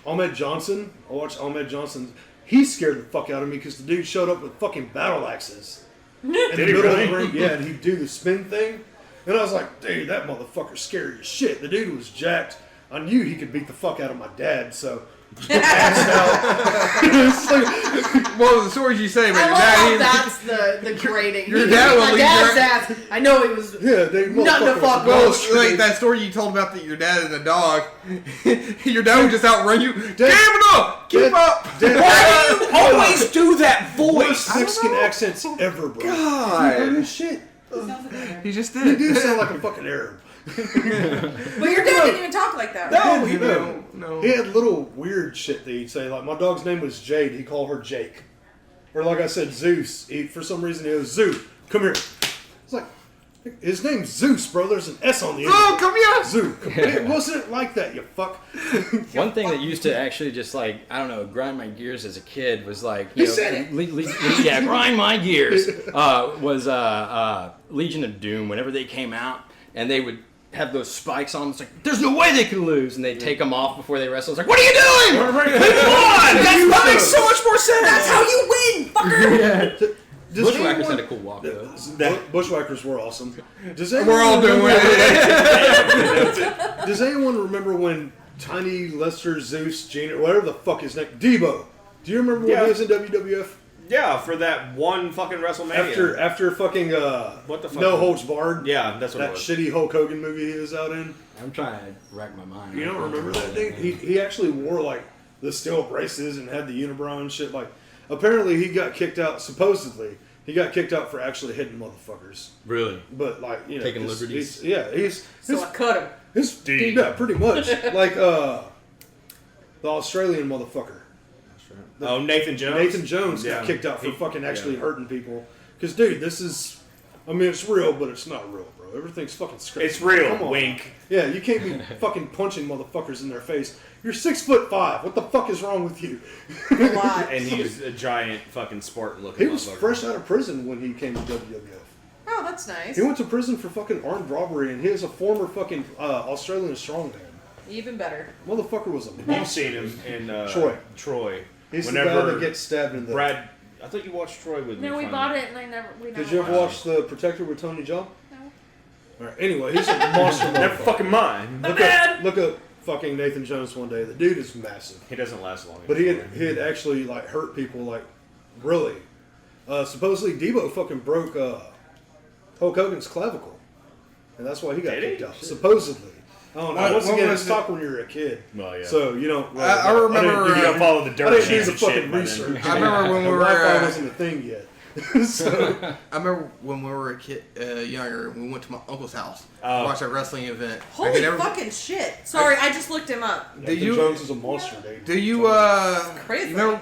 Ahmed Johnson. I watched Ahmed Johnson. He scared the fuck out of me because the dude showed up with fucking battle axes. In the Did he middle of really? the ring, yeah, and he'd do the spin thing. And I was like, dude, that motherfucker's scary as shit. The dude was jacked. I knew he could beat the fuck out of my dad, so passed out. It's like, Well, the stories you say, but I your love how dad, that's the grading. your dad my will leave dad's your- ass. I know he was. yeah, they Nothing to motherfucker fuck was well, like that story you told about that your dad and the dog. Your dad would just outrun you. Damn it up! Keep up! Dad, You always do that worst voice. Mexican accents ever, bro. God. You heard his shit. He just You did. do sound like a fucking Arab. But your dad didn't even talk like that. No, Right? he No, didn't. no. He had little weird shit that he'd say. Like, my dog's name was Jade. He called her Jake. Or like I said, Zeus. For some reason, he goes, Zeus, come here. It's like, his name's Zeus, bro. There's an S on the end. Oh, come here! Zeus. It wasn't like that, you fuck. One thing that used to actually just like, I don't know, grind my gears as a kid was like, He said it. yeah, grind my gears, was Legion of Doom. Whenever they came out and they would have those spikes on, it's like, there's no way they can lose. And they'd take them off before they wrestle. It's like, what are you doing? Come on! That makes so much more sense. That's how you win, fucker. Bushwhackers had a cool walk though. Bushwhackers were awesome. We're all doing it. Does anyone remember when Tiny Lester Zeus Jr. whatever the fuck his name, Debo? Do you remember when he was in WWF? Yeah, for that one fucking WrestleMania. After fucking what the fuck? No Holds Barred. Yeah, that's what that it was. shitty Hulk Hogan movie he was out in. I'm trying to rack my mind. You don't remember that thing? He actually wore like the steel braces and had the unibrow and shit. Like apparently he got kicked out. Supposedly he got kicked out for actually hitting motherfuckers. Really? But like taking liberties. So I cut him. Yeah, pretty much like the Australian motherfucker. Nathan Jones. Nathan Jones got kicked out for fucking actually hurting people. Because, dude, this is... I mean, it's real, but it's not real, bro. Everything's fucking scripted. It's real, Come on. wink. Yeah, you can't be fucking punching motherfuckers in their face. You're 6'5". What the fuck is wrong with you? A lot. And he's a giant fucking Spartan looking He was fresh out of prison when he came to WWF. Oh, that's nice. He went to prison for fucking armed robbery, and he is a former fucking Australian strongman. Even better. Motherfucker was a You've monster. seen him in Troy. He's Whenever the guy that gets stabbed in the... Brad, I thought you watched Troy with me. No, we finally. bought it and we never Did you ever watched watch The Protector with Tony Jaa? No. Alright, anyway, he's a monster. Never motherfucker. fucking mind. Look up fucking Nathan Jones one day. The dude is massive. He doesn't last long. But he had actually like hurt people like really. Supposedly Debo fucking broke Hulk Hogan's clavicle. And that's why he got Did he? kicked out. Supposedly. I don't know. What- Once what again, was it's it? talk when you're a kid. Well, yeah. So you don't. I remember- You don't follow the I dirt didn't do sheets the and shit. fucking by then. research. I remember when we were Wi-Fi wasn't a thing yet. So I remember when we were a kid, younger, we went to my uncle's house to Oh. watch a wrestling event. I Holy could never- fucking shit. Sorry, I just looked him up. Nathan you- Jones is a monster, dude. Do you crazy. you remember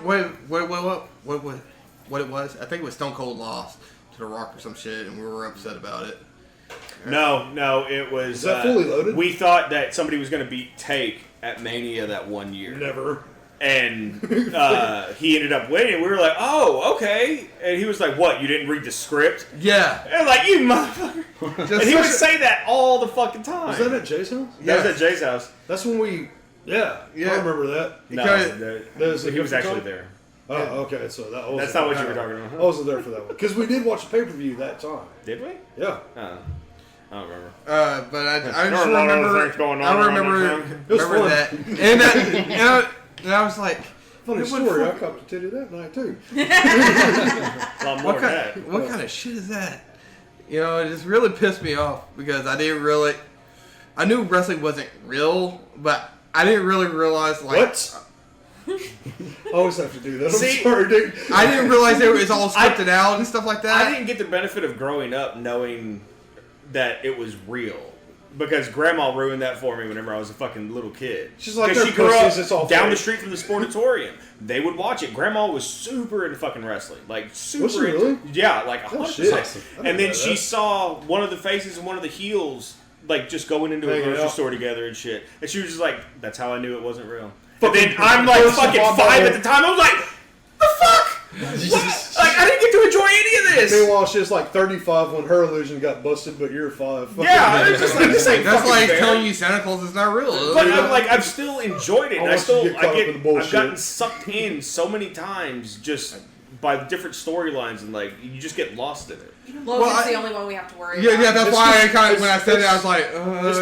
what it was? I think it was Stone Cold lost to The Rock or some shit, and we were upset about it. No, it was. Is that Fully Loaded? We thought that somebody was going to beat Take at Mania that one year. Never. And he ended up winning. We were like, oh, okay. And he was like, what, you didn't read the script? Yeah. And like, you motherfucker. And he would say that all the fucking time. Was that at Jay's house? That was at Jay's house. That's when we. Yeah. Yeah. I remember that. No, That was a he was different actually time? there. Oh, okay. So that was. That's not what you were talking about, huh? I wasn't there for that one because we did watch a pay per view that time. Did we? Yeah. I don't remember. But I just There were a lot of remember. things going on I around remember that time. It was remember fun. that, and I was like, Funny It would story. I fuck- copped a titty that night too. A lot more what than that. what kind of shit is that? You know, it just really pissed me off because I knew wrestling wasn't real, but I didn't really realize like. What? I always have to do that. I'm See, sorry, dude. I didn't realize it was all scripted out and stuff like that. I didn't get the benefit of growing up knowing that it was real. Because Grandma ruined that for me whenever I was a fucking little kid. She's like, because "They're she grew pussies, up it's all down fake." the street from the Sportatorium. They would watch it. Grandma was super into fucking wrestling, like super. Was she into, really? Yeah, like Oh, 100%. shit. I didn't And then know she that. saw one of the faces and one of the heels, like just going into a Hanging grocery out. store together and shit. And she was just like, "That's how I knew it wasn't real." Fucking and then I'm like person fucking Bob 5 Barber. at the time. I was like, "The fuck? What? Like I didn't get to enjoy any of this." Meanwhile, she's like 35 when her illusion got busted, but you're 5. Yeah, it's just like this ain't That's fucking like fair. telling you Santa Claus is not real. But I'm like, I've still enjoyed it. And Unless you get caught up in the bullshit. I've gotten sucked in so many times just by the different storylines, and like you just get lost in it. Logan's the only one we have to worry yeah, about. yeah. That's It's why I just- kind of when I said it, I it's- was like,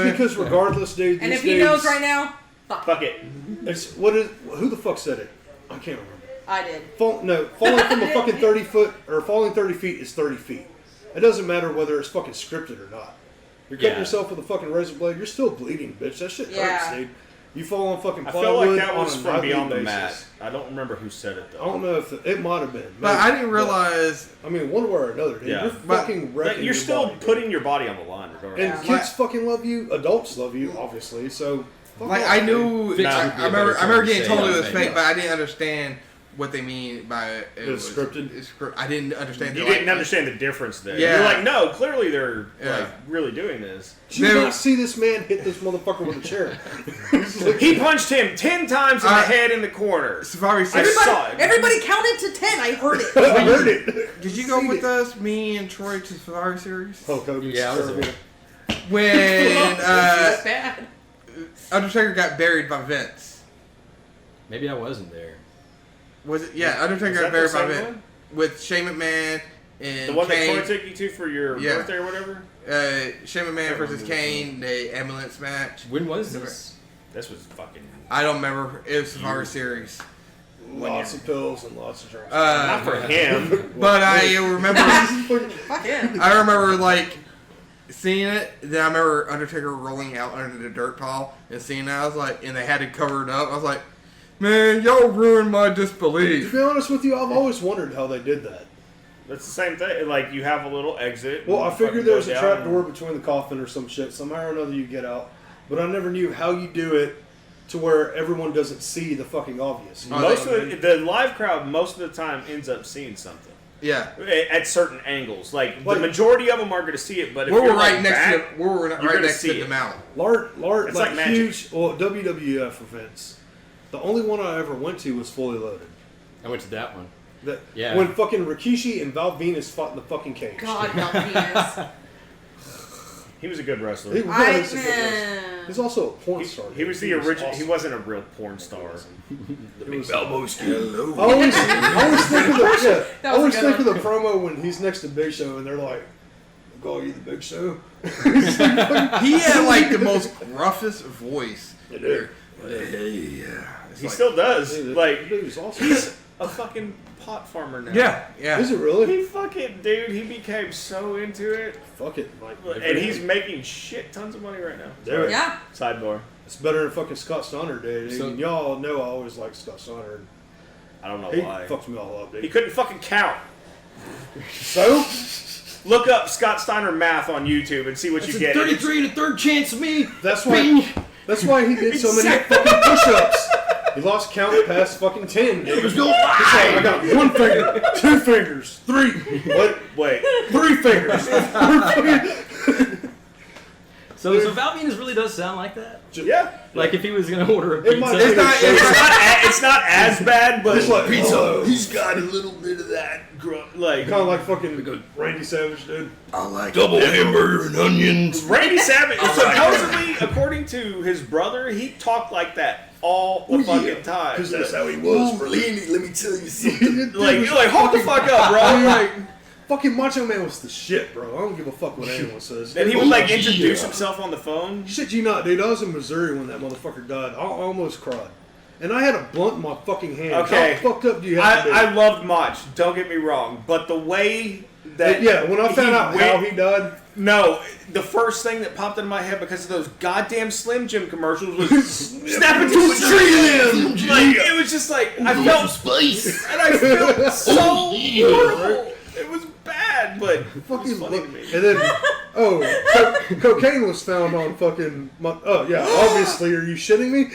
It's because regardless, dude. And these if he days, knows right now, Fuck it. it's what is who the fuck said it? I can't remember. I did. Falling from a fucking 30 foot or falling 30 feet is 30 feet. It doesn't matter whether it's fucking scripted or not. You're cutting Yeah. yourself with a fucking razor blade. You're still bleeding, bitch. That shit hurts, Yeah. dude. You fall on fucking I plywood feel like that on was a from nightly Beyond the basis. Mat. I don't remember who said it I though. don't know if it might have been. but maybe, I didn't realize. I mean, one way or another, dude. Yeah. You're But- fucking But wrecking you're your still body, dude. putting your body on the line, regardless. And Yeah. kids fucking love you. Adults love you, obviously. So fuck Like off, I dude. knew, Fix I, would be I a better remember, I remember term to getting say told it than was fake. fake, but I didn't understand what they mean by it. It's scripted? I didn't understand. You the, didn't understand the difference there. Yeah. You're like, no, clearly they're Yeah. like really doing this. Did you They were- not see this man hit this motherfucker with a chair? He punched him 10 times in the I- head in the corner. Survivor I Series. saw it. Everybody counted to 10. I heard it. I heard it. Did you go Seen with it. us, me and Troy, to Survivor Series? Hulk Hogan's Yeah, I was terrible. there. When That's bad. Undertaker got buried by Vince. Maybe I wasn't there. Was it? Yeah, Undertaker Was got that buried the by same Vince one? with Shane McMahon And The one Kane, that Troy took you to for your birthday or whatever? Shane McMahon versus Kane, the ambulance match. When was this? This was fucking... I don't remember. It was Survivor Series. Lots of pills and lots of drinks. Not for him. But I remember... Fuck yeah. I remember, like, seeing it. Then I remember Undertaker rolling out under the dirt pile and seeing that. I was like... And they had to cover it up. I was like, man, y'all ruined my To disbelief. be honest with you, I've always wondered how they did that. That's the same thing. Like, you have a little exit. Well, I and you figured fucking there was go a down trap and- door between the coffin or some shit. Somehow or another you get out. But I never knew how you do it to where everyone doesn't see the fucking obvious. You know Most what I of mean? the live crowd, most of the time, ends up seeing something Yeah. at certain angles. Like the Like- majority of them are going to see it, but if We're you're right like next back, to the, we're you're right gonna next see to it. the mount. Lart, It's like magic. huge, well, WWF events. The only one I ever went to was Fully Loaded. I went to that one. That, Yeah. When fucking Rikishi and Val Venus fought in the fucking cage. God, not Venus. he was a good wrestler. He He, was I, a good wrestler. man. He's also a porn star. he was the dude. original. awesome. He wasn't a real porn star. It was- Hello. I always think of the That I was a always good think of one. the promo when he's next to Big Show and they're like, "I call you the Big Show." He had like the most roughest voice. It is. He still does. Dude, Like dude was awesome. he's a fucking pot farmer now. Yeah. Is it really? He fucking dude. He became so into it, Fuck it, like, and he's making shit tons of money right now. There. Yeah. Sidebar. It's better than fucking Scott Steiner, dude. So- And y'all know I always like Scott Steiner. And I don't know he why. fucks me all up, dude. He couldn't fucking count. So Look up Scott Steiner math on YouTube and see what you get. 33 and a third chance of me. that's why he did so many fucking push-ups. He lost count past fucking 10. Dude. He's like, I got 1 finger, 2 fingers, 3. What? Wait. 3 fingers. So Val Venus really does sound like that? Yeah. Like if he was going to order a It pizza. might- It's not. It's not as bad, but It's like pizza. he's got a little bit of that. Like Kind of like fucking Randy Savage, dude. I like double hamburger and onions. Randy Savage. Supposedly, according to his brother, he talked like that all the fucking time. Because that's how he was. Bro. let me tell you something. Like you're like, hold the fuck up, bro. Like, Fucking Macho Man was the shit, bro. I don't give a fuck what anyone says. and he would like introduce himself on the phone. Shit you not, dude. I was in Missouri when that motherfucker died. I almost cried. And I had a blunt in my fucking hand. Okay. How fucked up do you have to be? I loved Mach. Don't get me wrong, but the way that Yeah, when I found out how he died, no, the first thing that popped into my head because of those goddamn Slim Jim commercials was snap into a tree. Like it was just like I felt spice. and I felt so horrible. It was bad, but it was fucking funny look. to me. And then, cocaine was found on fucking. Oh yeah, obviously. Are you shitting me?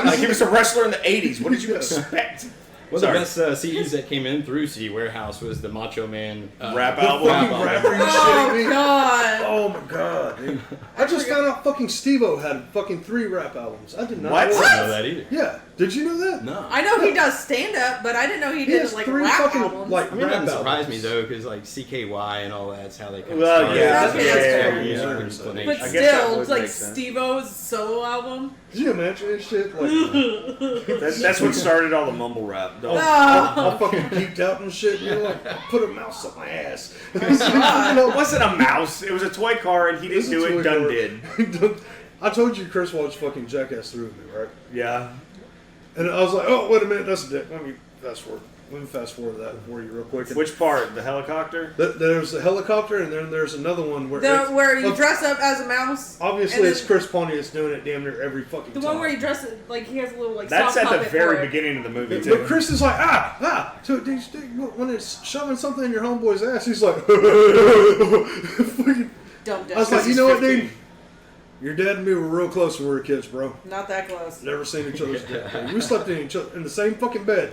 Like he was a wrestler in the '80s. What did you expect? One of Sorry. the best CDs that came in through CD Warehouse was the Macho Man Rap The album. fucking rapper, you Oh, shitting me? God. Oh my god, dude. I just found out fucking Steve-O had fucking 3 rap albums. I did not What? know I that. didn't know that either. Yeah. Did you know that? No. I know he does stand up, but I didn't know he He did has like 3 rap fucking albums. like I mean, it rap doesn't surprise albums. me though, because like CKY and all that's how they kind of Well, started. yeah, Okay, that's fair. Yeah, But explanation. but I guess that still, would it's like make sense. Steve-O's solo album. Did you imagine this shit? Like, That's what started all the mumble rap. Though. I fucking geeked out and shit. You know, like, I put a mouse up my ass. It wasn't a mouse. It was a toy car, and he didn't do it. Done did. I told you Chris watched fucking Jackass 3 with me, right? Yeah. And I was like, oh, wait a minute, that's a dick. Let me fast forward to that for you real quick. And Which part? The helicopter? there's a helicopter, and then there's another one where Where you of- dress up as a mouse. obviously and it's then Chris Pontius doing it damn near every fucking The time. one where he dresses like he has a little like That's sock at the puppet very for it. beginning of the movie, But too. Chris is like, so when it's shoving something in your homeboy's ass, he's like, fucking- Dumb I was like, dumb. you know what, 15. dude? Your dad and me were real close when we were kids, bro. Not that close. Never seen each other's dick. Bro. We slept in the same fucking bed.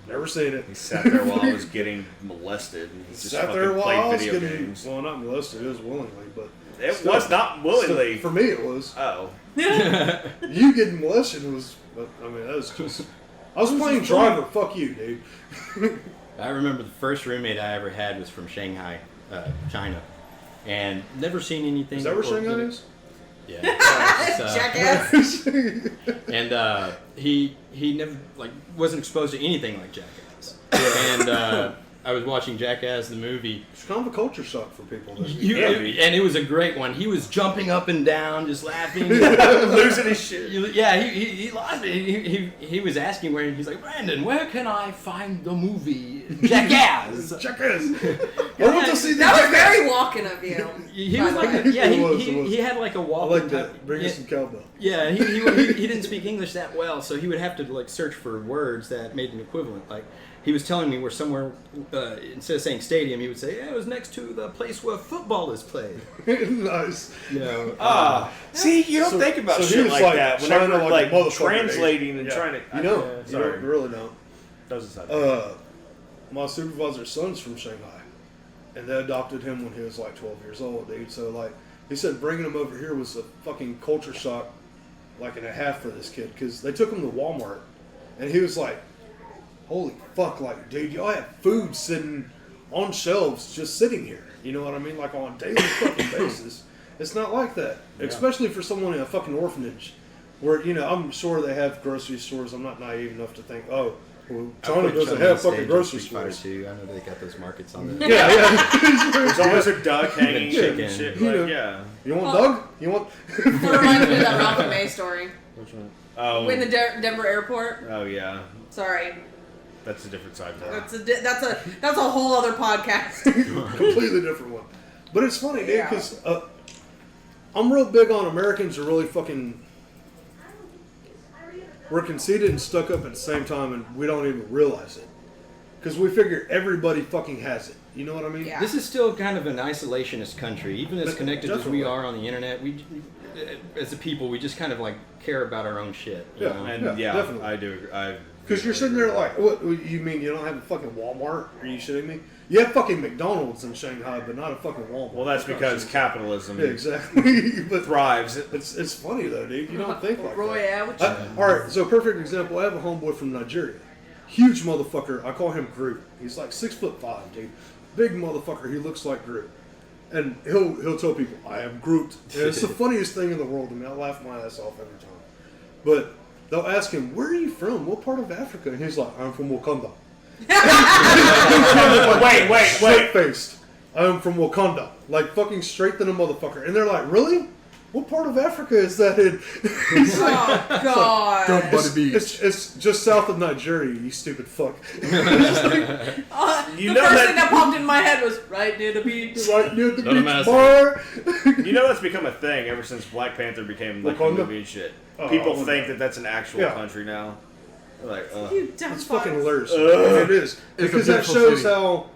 Never seen it. He sat there while I was getting molested, and he just Sat fucking there while played I was video getting, games. well, not molested, it was willingly, but It still. was not willingly. For me, it was. Oh. You getting molested was, I mean, that was just. I was playing driver. Fuck you, dude. I remember the first roommate I ever had was from Shanghai, China, and never seen anything. Is that where or- Shanghai is? Yeah. It's, Jackass. and he never like wasn't exposed to anything like Jackass. And I was watching Jackass the movie. It's kind of a culture shock for people. And it was a great one. He was jumping up and down, just laughing, Losing his shit. Yeah, he lost it. He was asking where he's like, Brandon, where can I find the movie Jackass? Jackass. I want to see the That was Jackass. very walking of you. He by was the like, way. yeah, It was. he had like a I walk. like that. Bring us some cowbell. Yeah, he didn't speak English that well, so he would have to like search for words that made an equivalent. Like he was telling me we're somewhere instead of saying stadium, he would say, "Yeah, it was next to the place where football is played." Nice. You know, See, you don't think about so he shit was, like like, that China whenever like a like motherfucker, translating and yeah. trying to. You know, Yeah, you sorry. don't, you really don't. Doesn't sound My supervisor's son's from Shanghai, and they adopted him when he was like 12 years old, dude. So like, he said bringing him over here was a fucking culture shock, like and a half for this kid, because they took him to Walmart, and he was like, "Holy fuck, like, dude, y'all have food sitting on shelves, just sitting here." You know what I mean? Like on a daily fucking basis. It's not like that, especially for someone in a fucking orphanage, where I'm sure they have grocery stores. I'm not naive enough to think, oh. Well, China doesn't have fucking grocery stores. Too. I know they got those markets on the. Yeah. There's always a duck hanging Chicken. and shit. You know. Like, yeah. You want Doug? You want? That reminds me of that Ralph and May story. Which one? Oh. In the Denver airport. Oh yeah. Sorry. That's a different side. That's a whole other podcast. Completely different one. But it's funny, dude, Yeah. because I'm real big on Americans are really fucking. We're conceited and stuck up at the same time, and we don't even realize it. Because we figure everybody fucking has it. You know what I mean? Yeah. This is still kind of an isolationist country, even as But connected as definitely. we are on the internet. We, as a people, we just kind of like care about our own shit. You Yeah. know? And Yeah, definitely. I do. Because you're sitting there like, what, you mean you don't have a fucking Walmart? Are you shitting me? You have fucking McDonald's in Shanghai, but not a fucking Walmart. Well, that's because capitalism Yeah, exactly. But thrives. it's funny though, dude. You don't think like Roy, that. yeah, what All right, so perfect example. I have a homeboy from Nigeria, huge motherfucker. I call him Groot. He's like 6'5", dude, big motherfucker. He looks like Groot, and he'll tell people, "I am Groot." And it's the funniest thing in the world to me. I laugh my ass off every time. But they'll ask him, "Where are you from? What part of Africa?" And he's like, "I'm from Wakanda." Wait. Straight faced. I am from Wakanda. Like fucking straight to the motherfucker. And they're like, "Really? What part of Africa is that in?" He's like, Oh God. it's just south of Nigeria, you stupid fuck. You The know first that- thing that popped in my head was right near the beach. Right near the Don't beach mess bar. You know that's become a thing ever since Black Panther became like a Wakanda? movie and shit. Oh, People well, think that that's an actual yeah. country now. They're like, You dumb It's fuck. fucking hilarious. It is. It's Because a that beautiful shows city. how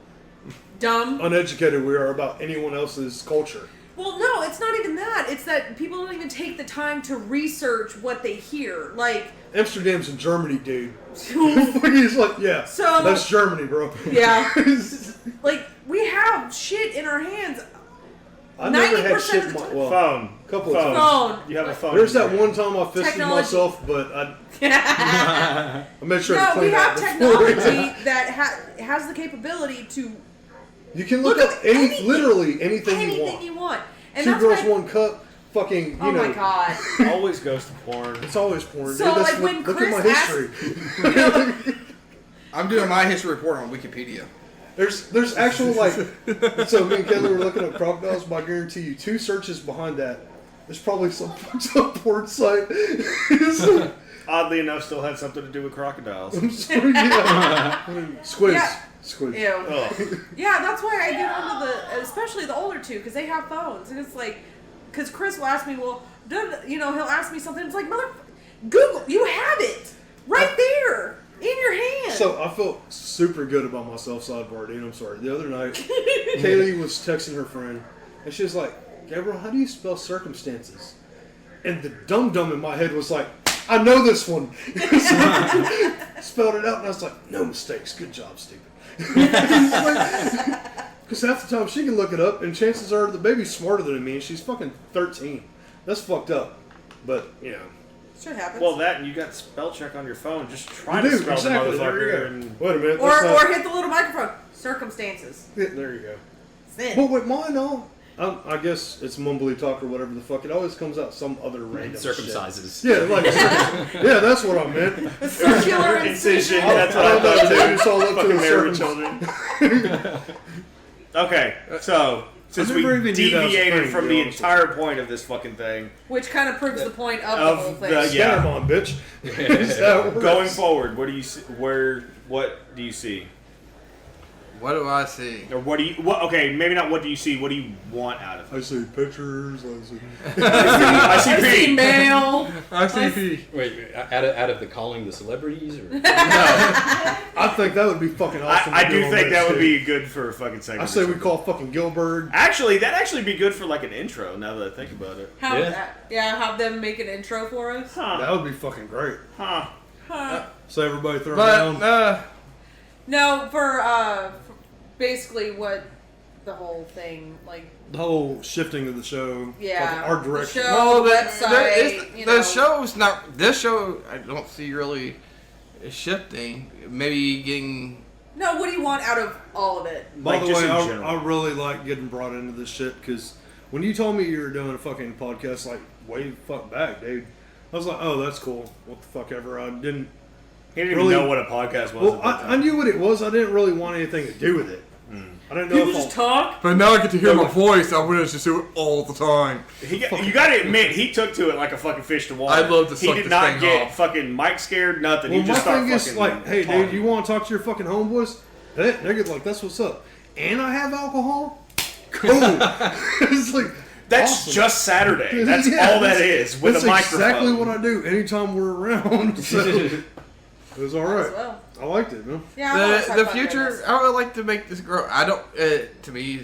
Dumb. uneducated we are about anyone else's culture. Well, no, it's not even that. It's that people don't even take the time to research what they hear. Like, Amsterdam's in Germany, dude. He's like, yeah, So- that's Germany, bro. yeah, like we have shit in our hands. I never had 90% shit of in the my time. well. phone. Couple of phone. times. Phone. You have a phone. There's that one time I fisted Technology. myself, but I made sure to No, clean we have that before. technology that has the capability to You can look Look up up anything. literally anything, anything you want. And Two that's girls, why, one cup. Fucking, you oh know. my God. Always goes to porn. It's always porn. So, dude. That's like, when look Chris at my asked- history. You know, I'm doing my history report on Wikipedia. There's actual like. So me and Kelly were looking at crocodiles, but I guarantee you, 2 searches behind that, there's probably some porn site. Oddly enough, still had something to do with crocodiles. Squids. Yeah. Squids. ew. Ugh. Yeah, that's why I get onto the, especially the older two, because they have phones, and it's like, because Chris will ask me, well, he'll ask me something. It's like, Google, you have it right there in your hand. So I felt super good about myself, sidebar, dude. I'm sorry. The other night, Kaylee was texting her friend, and she was like, "Gabriel, how do you spell circumstances?" And the dum-dum in my head was like, "I know this one." Spelled it out, and I was like, "No mistakes. Good job, stupid." Because half the time she can look it up, and chances are the baby's smarter than me, and she's fucking 13. That's fucked up. But, you know. Sure happens. Well, that and you got spell check on your phone. Just try You to do, spell exactly. the There you motherfucker. go. And Wait a minute. or that's not- hit the little microphone. Circumstances. Yeah, there you go. That's it. But with mine, though, I guess it's mumbly talk or whatever the fuck. It always comes out some other random Circumcises. shit. Yeah, like yeah, that's what I meant. Circular incision. That's what I thought too. It's all up to Fucking the married children. Okay, so since we never even knew that was a deviated thing, from to be the honest with entire point of this fucking thing, Which kind of proves the point of the whole thing. yeah. Scattermon, bitch. Is that what it Going is? forward, what do you see? What do you see? What do I see? Or what do you? What? Okay, maybe not. What do you see? What do you want out of it? I see pictures. I see. I see I see Pete. mail. I see. Wait, out of the calling the celebrities? Or? I think that would be fucking awesome. I to do on think that would shit. be good for a fucking segment. I say we call fucking Goldberg. Actually, that'd actually be good for like an intro. Now that I think about it. Have them make an intro for us. Huh? That would be fucking great. Huh? So everybody throw But down. No, for basically what the whole thing like. The whole shifting of the show. Yeah, fucking art direction. the show, the there website. is, you the know. show's not. This show, I don't see really shifting. Maybe getting. No, what do you want out of all of it? By Like, the just way, in I general. really like getting brought into this shit because when you told me you were doing a fucking podcast like way fuck back, dude, I was like, oh, that's cool. What the fuck ever. I didn't. He didn't Really? even know what a podcast was. Well, at that I time. knew what it was. I didn't really want anything to do with it. I didn't know People if just I'll- talk. But now I get to hear my voice. I want to just do it all the time. You got to admit, he took to it like a fucking fish to water. I'd love to He suck did this not thing get off. fucking mic scared, nothing. Well, he just my started thing is fucking like, hey, talking. dude, you want to talk to your fucking homeboys? Hey, nigga, like that's what's up. And I have alcohol. Cool. It's like That's awesome. just Saturday. That's Yeah, all that is with that's a microphone. exactly what I do anytime we're around. So it was all As right. well. I liked it, man. Yeah, I always The have fun future, doing this. I would like to make this grow. I don't. To me,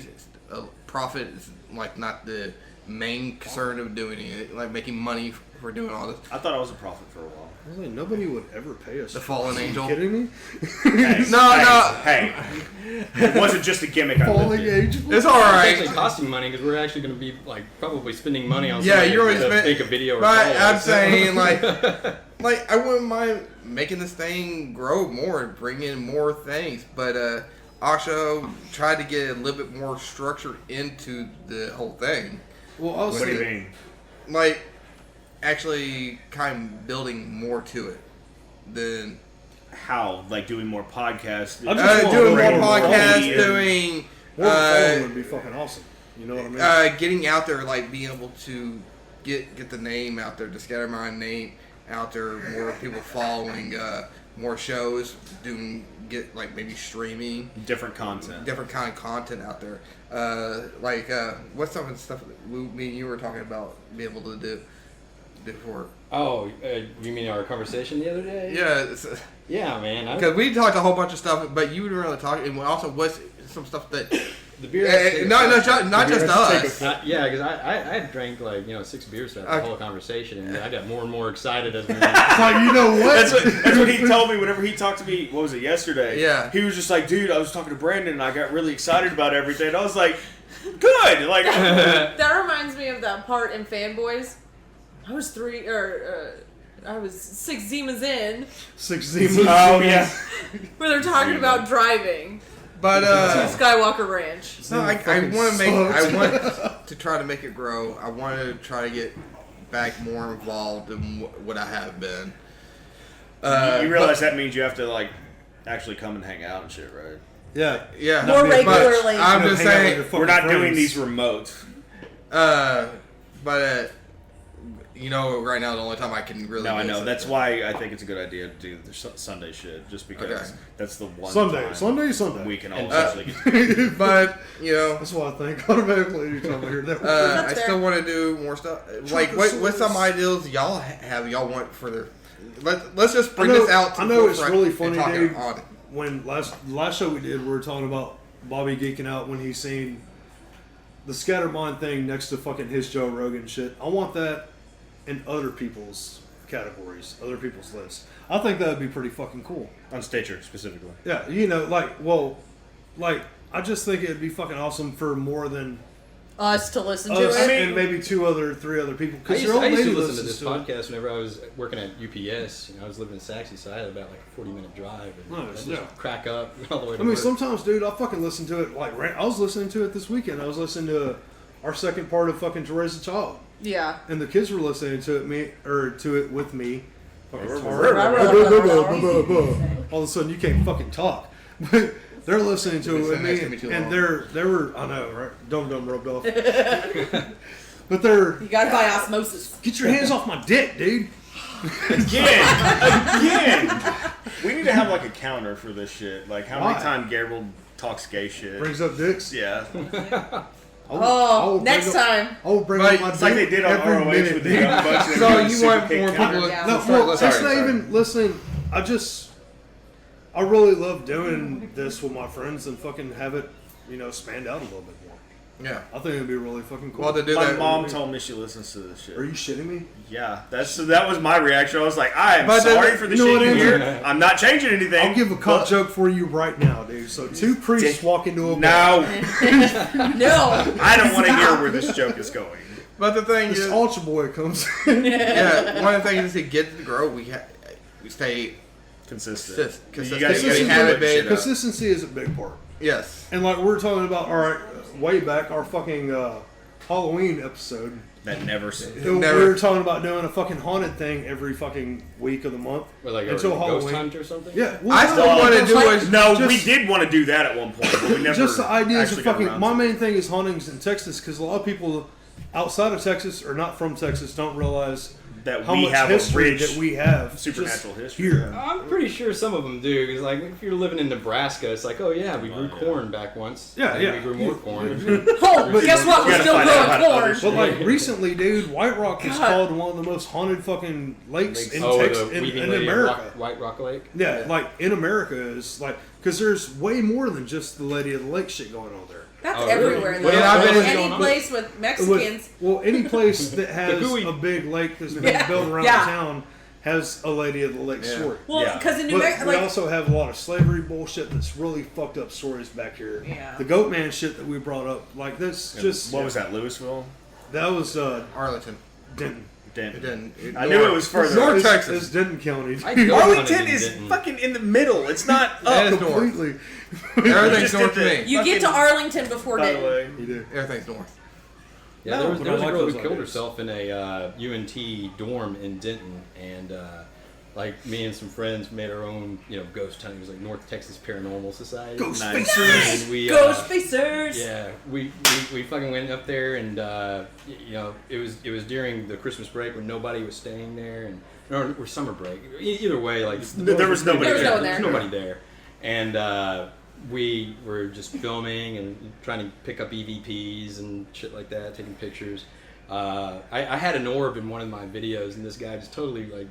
profit is like not the main concern of doing it. Like making money for doing all this. I thought I was a prophet for a while. I was like, nobody would ever pay us. The for fallen this. angel. Are you kidding me? Hey, No, hey, it wasn't just a gimmick. I lived Falling in. angel. It's all It's right. actually costing money because we're actually going to be like probably spending money on Yeah, somebody you're always to spend- make a video or But call I'm us. saying like I wouldn't mind making this thing grow more and bring in more things, but also try to get a little bit more structure into the whole thing. Well, I was What do you saying, mean? Like actually kind of building more to it than How? Like doing more podcasts? I just want doing more more podcasts, quality and- doing more following would be fucking awesome. You know what I mean? getting out there, like being able to get the name out there, the Scattermind name out there, more people following, more shows, get like maybe streaming, different content. different kind of content out there. What's some of the stuff that me and you were talking about being able to do before? Oh, you mean our conversation the other day? Yeah, Yeah, man. because we talked a whole bunch of stuff, but you didn't really talk, and also what's some stuff that The beer. not just us. Yeah, because I drank like 6 beers throughout the Okay. whole conversation, and I got more and more excited as we. Like, you know what? That's what he told me whenever he talked to me. What was it, yesterday? Yeah. He was just like, dude, I was talking to Brandon and I got really excited about everything. And I was like, good. Like, That reminds me of that part in Fanboys. I was 6 Zimas in, 6 Zimas. oh yeah. where they're talking about driving But to Skywalker Ranch. no, I fucking want to make. sucks. I want to try to make it grow. I want to try to get back more involved in what I have been. You realize that means you have to like actually come and hang out and shit, right? Yeah. Yeah, More Not being much. regularly. I'm You know, just hang out with saying. your fucking We're not doing friends. these remotes. But right now the only time I can really. No, I do know. is That's why I think it's a good idea to do the Sunday shit, just because Okay. that's the one Sunday. time Sunday. we can all And, actually get. But That's what I think automatically anytime I hear that. I That's still fair. want to do more stuff. Like, what's some ideals y'all have? Y'all want for the? Let's just bring this out. To I know the it's forefront really and funny, talk dude. on it. When last show we did, we were talking about Bobby geeking out when he seen the Scattermind thing next to fucking his Joe Rogan shit. I want that in other people's categories, other people's lists. I think that would be pretty fucking cool. On Stitcher specifically. Yeah, I just think it'd be fucking awesome for more than Us to listen us to it. and maybe 3 other people. I Because used, your old I used lady to listen to listens this to it. podcast whenever I was working at UPS. I was living in Saxy, so I had about like a 40-minute drive. And Nice, I just yeah. crack up all the way to I mean, work. sometimes, dude, I fucking listen to it. Like, I was listening to it this weekend. I was listening to our second part of fucking To Raise a Child. Yeah. And the kids were listening to it with me. Fucking all of a sudden, you can't fucking talk. But they're listening to it with me, and they were. I know, right? Dum rubbed off. But they're. You gotta buy osmosis. Get your hands off my dick, dude. Again. We need to have like a counter for this shit. Like how many Why? times Gabriel talks gay shit. Brings up dicks. Yeah. Next time. I will bring up my It's like they dick did on every ROH minute, with the dude. Young Bucks. and So they did you the want super kick more counter. people? Yeah. No, Sorry, well, sorry, it's not sorry. even listening. I really love doing this with my friends and fucking have it, spanned out a little bit more. Yeah. I think it'd be really fucking cool. Well, to do My that. mom told me she listens to this shit. Are you shitting me? Yeah, that was my reaction. I was like, I'm But then- sorry for the you know shit what, you Andrew? hear. I'm not changing anything. I'll give a cup but- joke for you right now, dude. So two priests walk into a bar. No, No. I don't want to hear where this joke is going. But the thing This is, Ultra Boy comes. yeah, one of the things is to get to grow, we stay Consistent. consistent. You gotta Consistent. have it, Shit man. up. Consistency is a big part. Yes. And like we were talking about, all right, way back, our fucking Halloween episode. That never said. We Never. were talking about doing a fucking haunted thing every fucking week of the month. Or like until a ghost Halloween. hunt or something? Yeah. I still want to do it. No, Just- we did want to do that at one point, but we never. Just the ideas of actually got fucking. around My to it. main thing is hauntings in Texas because a lot of people outside of Texas or not from Texas don't realize That how we much have a history rich that we have supernatural just history. here. I'm pretty sure some of them do. Because like if you're living in Nebraska, it's like, oh yeah, we grew corn back once. Yeah, and yeah. We grew more corn. Oh, guess what? You We're gotta still find out how growing to corn. publish But like recently, dude, White Rock is God. called one of the most haunted fucking lakes in Oh, Texas the in Weeping Lady of America. White Rock Lake. Yeah, like in America is like because there's way more than just the Lady of the Lake shit going on there. That's Oh, really? everywhere. What Though. I've been in- Any place with Mexicans. Well, any place that has gooey. a big lake that's been Yeah, built around yeah. town has a Lady of the Lake story. Well, Yeah. because in New But Mexico, we like, also have a lot of slavery bullshit that's really fucked up stories back here. Yeah. The goat man shit that we brought up, like that's just What was that? Louisville. that was Arlington. Denton. Denton. It didn't. I knew it was further. North It's- Texas. It's Denton County. I go hunting Arlington in is Denton. fucking in the middle. It's not That up. is north. Completely. Everything's Just north to did me. the- you get to fucking- Arlington before By the Denton. way, You do. Everything's north. Yeah, No, there was but a I like girl those who killed ideas. herself in a UNT dorm in Denton, and like me and some friends made our own, ghost hunting. It was like North Texas Paranormal Society. Ghost Nice. Spacers. And we, Ghost Facers. yeah, we fucking went up there, and it was during the Christmas break when nobody was staying there, or summer break. Either way, like There was nobody There was there. no one there. There was nobody there, and we were just filming and trying to pick up EVPs and shit like that, taking pictures. I had an orb in one of my videos, and this guy just totally like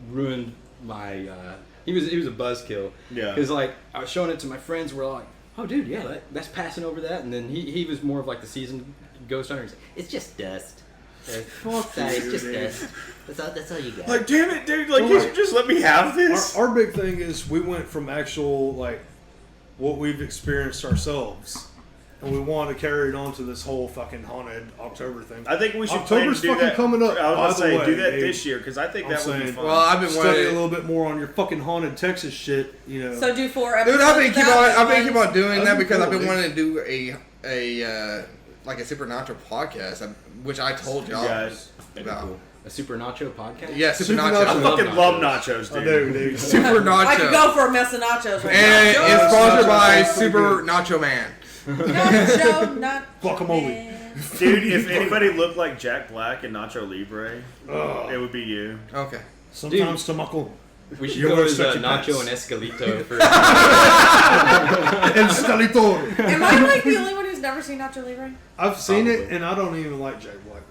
ruined my. He was a buzzkill. Yeah. Because like I was showing it to my friends, we're all like, "Oh, dude, yeah, that's passing over that." And then he was more of like the seasoned ghost hunter. He's like, "It's just dust. It's just dust. That's all you got." Like, damn it, dude! Like, you should just let me have this. Our big thing is we went from actual like what we've experienced ourselves, and we want to carry it on to this whole fucking haunted October thing. I think we should plan October's to do fucking that. coming up. I was by about to the say, way, do that Dave. this year because I think I'm that would be saying- fun. Well, I've been Study a wanting. little bit more on your fucking haunted Texas shit. So do 4 episodes. Dude, I've been of that, keep on doing that That'd be because I've cool, been dude. wanting to do a like a supernatural podcast, which I told y'all Guys, about. A Super Nacho podcast? Yeah, Super supernatural. I Nacho. fucking love nachos, I dude. do, dude. Super I could Nacho. go for a mess of nachos right And now. it's sponsored by Nacho. Super Nacho Man. Nacho, not Guacamole. Dude, if anybody looked like Jack Black and Nacho Libre, Ugh. it would be you. Okay. Sometimes Tomaco. We should You go wear as stretchy Nacho pants. and Escalito for. El Scalitor. Am I like the only one who's never seen Nacho Libre? I've seen it, Probably. and I don't even like Jack Black.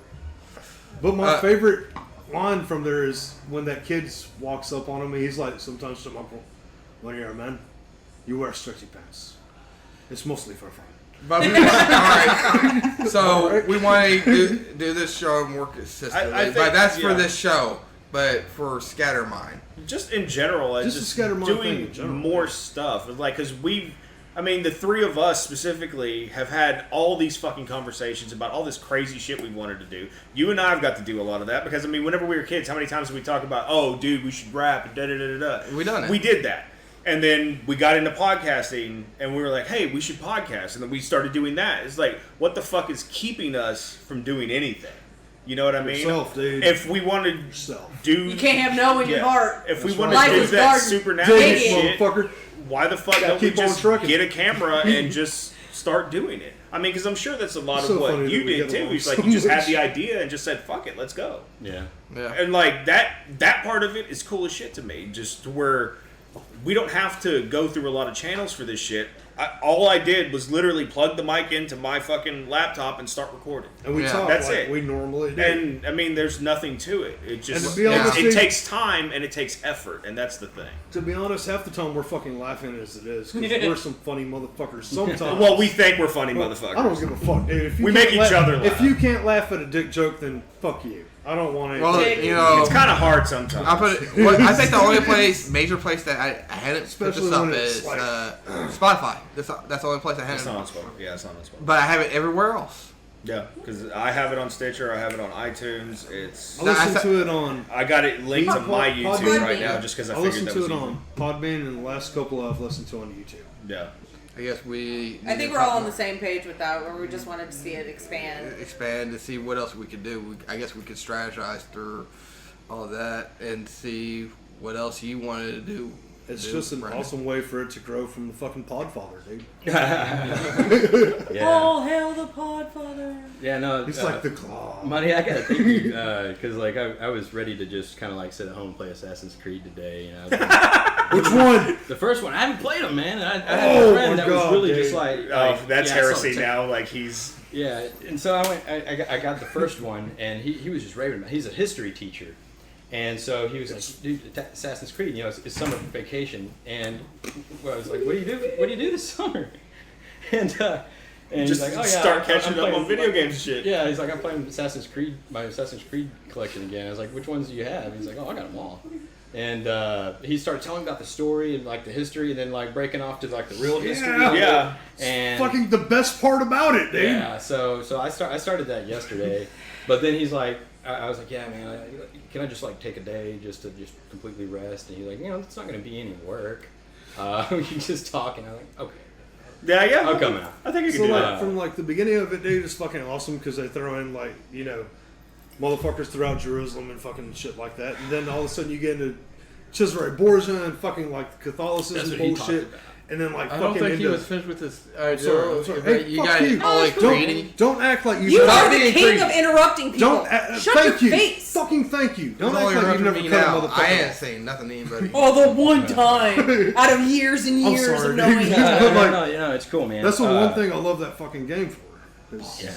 But my favorite line from there is when that kid walks up on him, and he's like, sometimes to Uncle, when you're a man, you wear stretchy pants. It's mostly for fun. But all right. So we want to do this show more consistently. I think- but that's for yeah. this show. But for Scattermine. Just in general, I Just a just Scattermine thing doing in general. more stuff. Like, because the three of us specifically have had all these fucking conversations about all this crazy shit we wanted to do. You and I have got to do a lot of that because, whenever we were kids, how many times did we talk about, oh, dude, we should rap and da-da-da-da-da. We done it. We did that. And then we got into podcasting, and we were like, hey, we should podcast. And then we started doing that. It's like, what the fuck is keeping us from doing anything? You know what I mean? Yourself, dude. If we want to do... You can't have no in your heart. If we That's want right. to Life do is that garden. supernatural Dig it. shit, Motherfucker. why the fuck Gotta don't we keep on just trucking. get a camera and just start doing it? I mean, because I'm sure that's a lot So of what funny you that we did get too. along It's like so you just had much. the idea and just said, fuck it, let's go. Yeah. Yeah. And like that part of it is cool as shit to me. Just to where we don't have to go through a lot of channels for this shit. All I did was literally plug the mic into my fucking laptop and start recording. And we Yeah. talk That's like it. we normally do. And I mean, there's nothing to it. It just And to be honest, it dude- takes time and it takes effort, and that's the thing. to be honest, half the time we're fucking laughing as it is because we're some funny motherfuckers. Sometimes. Well, we think we're funny Well, motherfuckers. I don't give a fuck, dude. If you We can't make each other If laugh. you can't laugh at a dick joke, then fuck you. I don't want to. Well, Dig. you know, It's kind of hard sometimes. I put it. Well, I think the only major place that I hadn't put Especially this up when it's is like- Spotify. That's the only place I It's not hadn't. on Spotify. Yeah, it's not on Spotify. But I have it everywhere else. Yeah, because I have it on Stitcher. I have it on iTunes. It's I listen to it on. I got it linked to my YouTube Podbean. right now just because I I figured listened that to was it easy. on Podbean, and the last couple I've listened to on YouTube. Yeah. I guess we. I think we're all on the same page with that, where we just wanted to see it expand. Expand to see what else we could do. I guess we could strategize through all of that and see what else you wanted to do. It's do, just an Brandon. awesome way for it to grow from the fucking podfather, dude. Yeah. All hail the Podfather. Yeah, no. It's like the claw. Money, I gotta thank you, because like I was ready to just kind of like sit at home and play Assassin's Creed today. You know, Which one? the first one I haven't played them, man. And I had Oh a friend my that was God, really dude. just like, Oh, that's yeah, heresy so- now. Like he's Yeah, and so I went. I got the first one, and he was just raving about it. He's a history teacher, and so he was like, "Dude, Assassin's Creed, you know, it's summer vacation." And well, I was like, "What do you do? What do you do this summer?" And he's just like, "Oh yeah, start I'm catching up playing- on video games and shit. Yeah, he's like, "I'm playing Assassin's Creed, my Assassin's Creed collection again." I was like, "Which ones do you have?" He's like, "Oh, I got them all." And he started telling about the story and like the history, and then like breaking off to like the real history. Yeah. of it. Yeah. And Fucking the best part about it, dude. yeah, so I started that yesterday, but then he's like, I was like, yeah, man, can I just like take a day just to just completely rest? And he's like, you know, it's not going to be any work. We can just talk, and I'm like, okay, Yeah. I'll come out. I think you can So do like that. from like the beginning of it, dude, it's fucking awesome because they throw in like motherfuckers throughout Jerusalem and fucking shit like that, and then all of a sudden you get into Cesare Borgia and fucking like That's Catholicism what he talked bullshit, about. and then like I don't fucking think into. he was finished with this. I'm sorry. Hey, you fuck got you. all like creating. Don't act like you. You don't- are the being king creepy. of interrupting people. Don't. Shut Thank your you. face. Fucking thank you. Don't Don't act like you've interrupt never me cut a now. motherfucker. I ain't off. saying nothing to anybody. Oh, the one time out of years and I'm years sorry, of knowing dude. you. But, like, No, it's cool, man. That's the one thing I love that fucking game for. is- Yeah.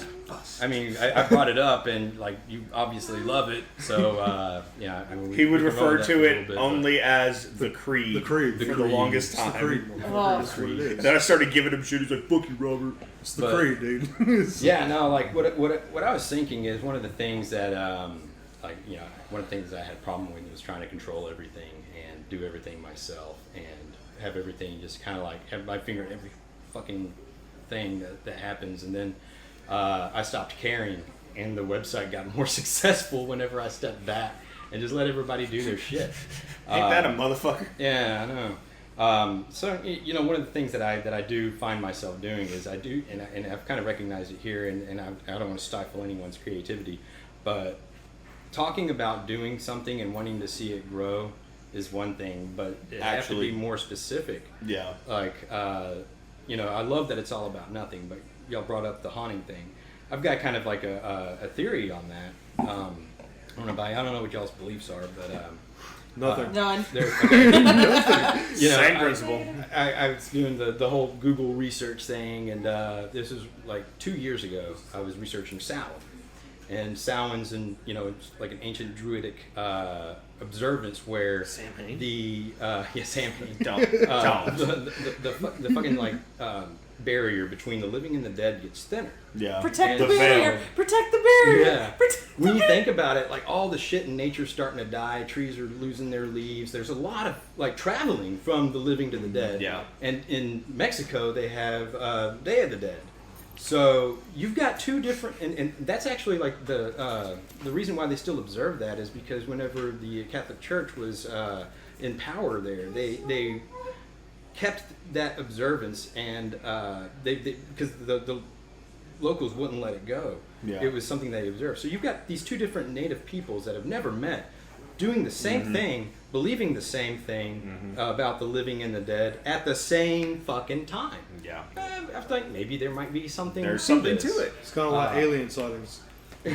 I mean, I brought it up, and like you obviously love it, so yeah. I mean, He would we refer promoted that to for a it little bit, but- only as the Creed. The Creed. for the Creed. longest It's the time. Creed. Oh. motherfucker. That's what it is. Then I started giving him shit. He's like, "Fuck you, Robert." It's the But- Creed, dude. It's- Yeah, no, like what I was thinking is one of the things that like you know one of the things that I had a problem with was trying to control everything and do everything myself and have everything just kind of like have my finger in every fucking thing that happens, and then I stopped caring, and the website got more successful whenever I stepped back and just let everybody do their shit. Ain't that a motherfucker? Yeah, I know. So you know, one of the things that I do find myself doing is I do, and I've kind of recognized it here, and I don't want to stifle anyone's creativity, but talking about doing something and wanting to see it grow is one thing, but it has to Actually- be more specific. Yeah. Like, you know, I love that it's all about nothing, but y'all brought up the haunting thing. I've got kind of like a theory on that. I don't know what y'all's beliefs are, but Nothing. None. you know, Same principle. I was doing the whole Google research thing, and this was like 2 years ago. I was researching Samhain, and Samhain's you know, it's like an ancient druidic observance where Samhain? the Samhain. Don't. The fucking like barrier between the living and the dead gets thinner. Yeah. Protect the And- barrier. Protect the barrier. Yeah. Protect the When you barrier. think about it, like all the shit in nature's starting to die, trees are losing their leaves. There's a lot of like traveling from the living to the dead. Yeah. And in Mexico, they have Day of the Dead. So you've got two different, and that's actually like the reason why they still observe that is because whenever the Catholic Church was in power there, they kept that observance, and they because the locals wouldn't let it go. Yeah. It was something they observed. So you've got these two different native peoples that have never met, doing the same thing, believing the same thing about the living and the dead at the same fucking time. Yeah. I think maybe there might be something. There's something to this. it. It's kind of like alien sightings.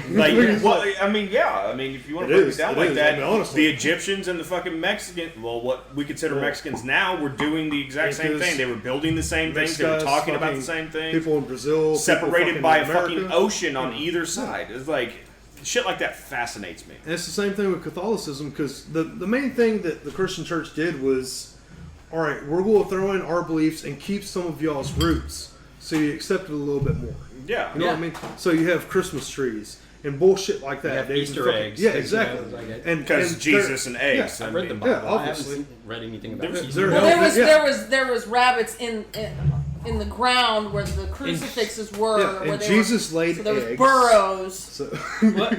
Like, well, I mean, yeah. I mean, if you want to break it down like that, I mean, honestly. the Egyptians and the fucking Mexicans, well, what we consider Mexicans now, were doing the exact same thing. They were building the same things. They were talking about the same thing. People in Brazil, separated by a America. fucking ocean on either side. It's like shit like that fascinates me. And it's the same thing with Catholicism, because the main thing that the Christian church did was, all right, we're going to throw in our beliefs and keep some of y'all's roots, so you accept it a little bit more. Yeah. You know what I mean? So you have Christmas trees and bullshit like that. You have They Easter fucking- eggs. Yeah, You know, exactly. like And Because Jesus and eggs. Yeah, I've read the mean, Bible. Yeah, I obviously. haven't read anything about There- Easter. there- Well, Yeah. there was rabbits in the ground where the crucifixes were. Yeah, where and they Jesus were, laid so there was eggs. burrows. So, What?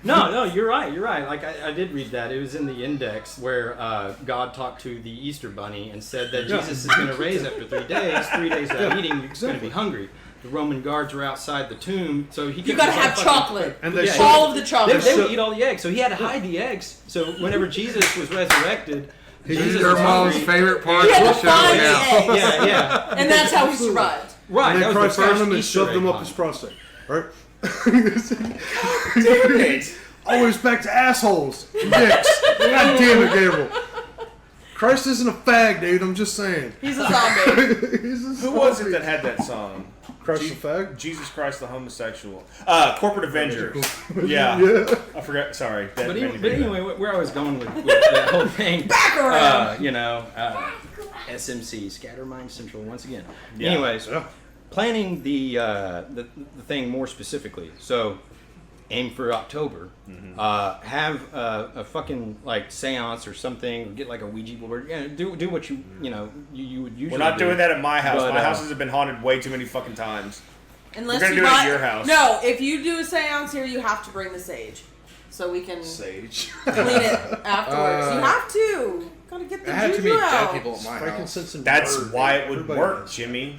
No, you're right. Like I did read that. It was in the index where God talked to the Easter bunny and said that Jesus is going to raise after 3 days. 3 days without eating, you're going to be hungry. The Roman guards were outside the tomb, so he You gotta have chocolate. And they Yeah, showed- All of the They, chocolate. they would eat all the eggs, so he had to hide the eggs. So whenever Jesus was resurrected, Jesus Your was mom's hungry. favorite part He of had the to show find the now. eggs. Yeah, yeah. And that's how he survived. Right. and that then was Christ the found first him and Easter shoved egg him up hunt. his prostate. Right? Damn it! Always back to assholes. Dicks. God damn it, Gabriel. Christ isn't a fag, dude. I'm just saying. He's a zombie. Who was it that had that song? Christ a fag? Jesus Christ the homosexual. Corporate Avengers. Yeah. Yeah. I forgot. Sorry. That But, made me but think of anyway, where I was going with that whole thing, Back around. SMC, Scattermind Central, once again. Yeah. Anyways, Yeah. planning the thing more specifically. So, aim for October. Have a fucking like seance or something. Get like a Ouija board. Yeah, do what you would usually. We're not doing that at my house. But, My houses have been haunted way too many fucking times. Unless We're gonna you do it at buy, your house. No, if you do a seance here, you have to bring the sage, so we can Sage. clean it afterwards. You have to. Gotta get the I had too juju many dead out. people at my house. Frankincense and That's myrrh, why dude. it would Everybody work, knows. Jimmy.